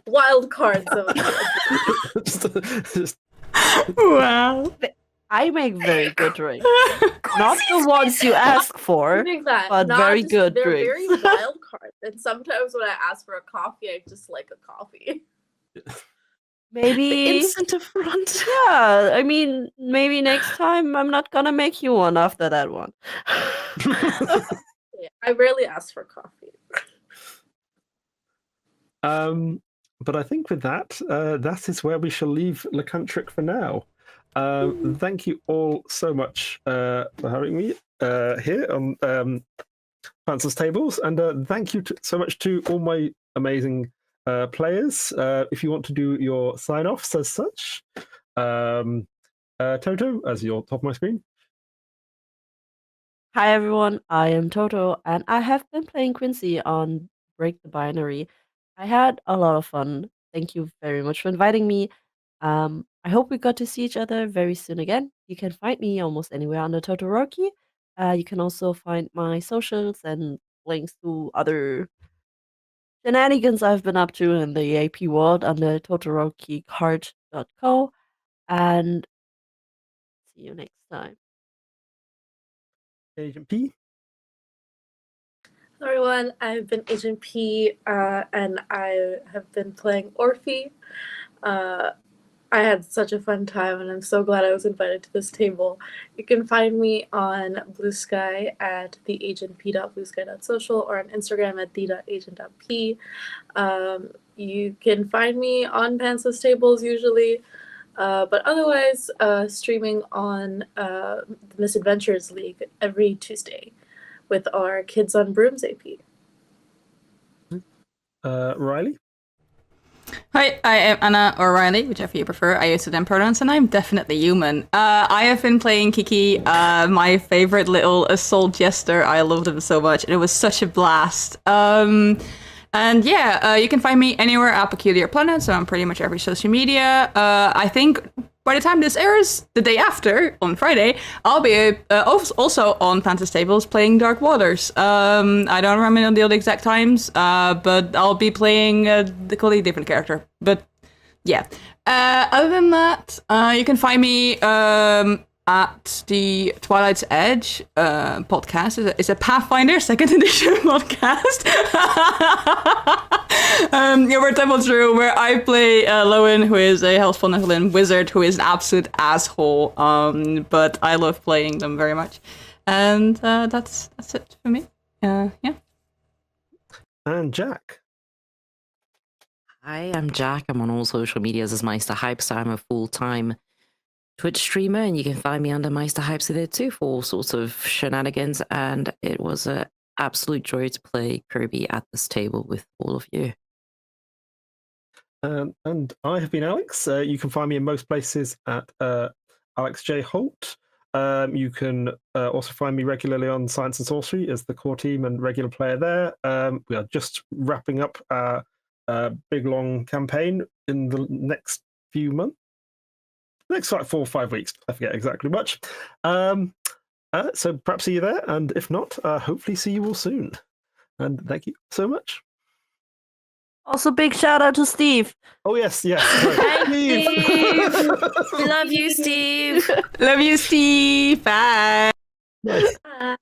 Speaker 2: wild cards of
Speaker 1: just
Speaker 4: Wow.
Speaker 5: I make very good drinks. Not the ones you ask for,
Speaker 2: that,
Speaker 5: but very good
Speaker 2: they're
Speaker 5: drinks.
Speaker 2: very wild cards. And sometimes when I ask for a coffee, I just like a coffee.
Speaker 5: Maybe.
Speaker 3: Incentive front.
Speaker 5: Yeah, I mean, maybe next time I'm not gonna make you one after that one.
Speaker 2: Yeah, I rarely ask for coffee.
Speaker 1: but I think with that, that is where we shall leave Lycantric for now. Thank you all so much for having me here on Pantsless Tables, and thank you so much to all my amazing players. If you want to do your sign-offs as such, Toto, as you're top of my screen.
Speaker 5: Hi everyone, I am Toto, and I have been playing Quincy on Break the Binary. I had a lot of fun. Thank you very much for inviting me. I hope we got to see each other very soon again. You can find me almost anywhere under Totoroki. You can also find my socials and links to other shenanigans I've been up to in the AP world under totorokicard.co. And see you next time.
Speaker 1: Agent P.
Speaker 2: Hello everyone, I've been Agent P, and I have been playing Orphe. I had such a fun time, and I'm so glad I was invited to this table. You can find me on Blue Sky at theagentp.bluesky.social or on Instagram at the.agent.p. You can find me on Pantsless Tables usually, but otherwise streaming on the Misadventures League every Tuesday with our Kids on Brooms AP.
Speaker 1: Riley.
Speaker 4: Hi, I am Anna or Riley, whichever you prefer. I use them pronouns, and I'm definitely human. I have been playing Kiki, my favorite little assault jester. I loved him so much, and it was such a blast. And yeah, you can find me anywhere at Peculiar Planet, so on pretty much every social media. I think by the time this airs, the day after, on Friday, I'll be also on Pantsless Tables playing Dark Waters. I don't remember the exact times, but I'll be playing a completely different character. But yeah. Other than that, you can find me at the Twilight's Edge podcast. It's a Pathfinder 2nd edition podcast. We're double through where I play Lowen, who is a Helpful Nephilim wizard who is an absolute asshole. But I love playing them very much. And that's it for me. Yeah.
Speaker 1: And Jack.
Speaker 3: Hi, I'm Jack. I'm on all social medias as Meister Hypes. I'm a full-time Twitch streamer, and you can find me under Meister Hypes there too for all sorts of shenanigans. And it was an absolute joy to play Kirby at this table with all of you.
Speaker 1: And I have been Alex. You can find me in most places at Alex J. Holt. You can also find me regularly on Science and Sorcery as the core team and regular player there. We are just wrapping up our big long campaign in the next few months. Next like 4 or 5 weeks. I forget exactly much. So perhaps see you there. And if not, hopefully see you all soon. And thank you so much.
Speaker 5: Also, big shout out to Steve.
Speaker 1: Oh, yes. Sorry.
Speaker 3: Thank Steve. We love you, Steve.
Speaker 4: Love you, Steve. Bye.
Speaker 1: Nice.
Speaker 2: Bye.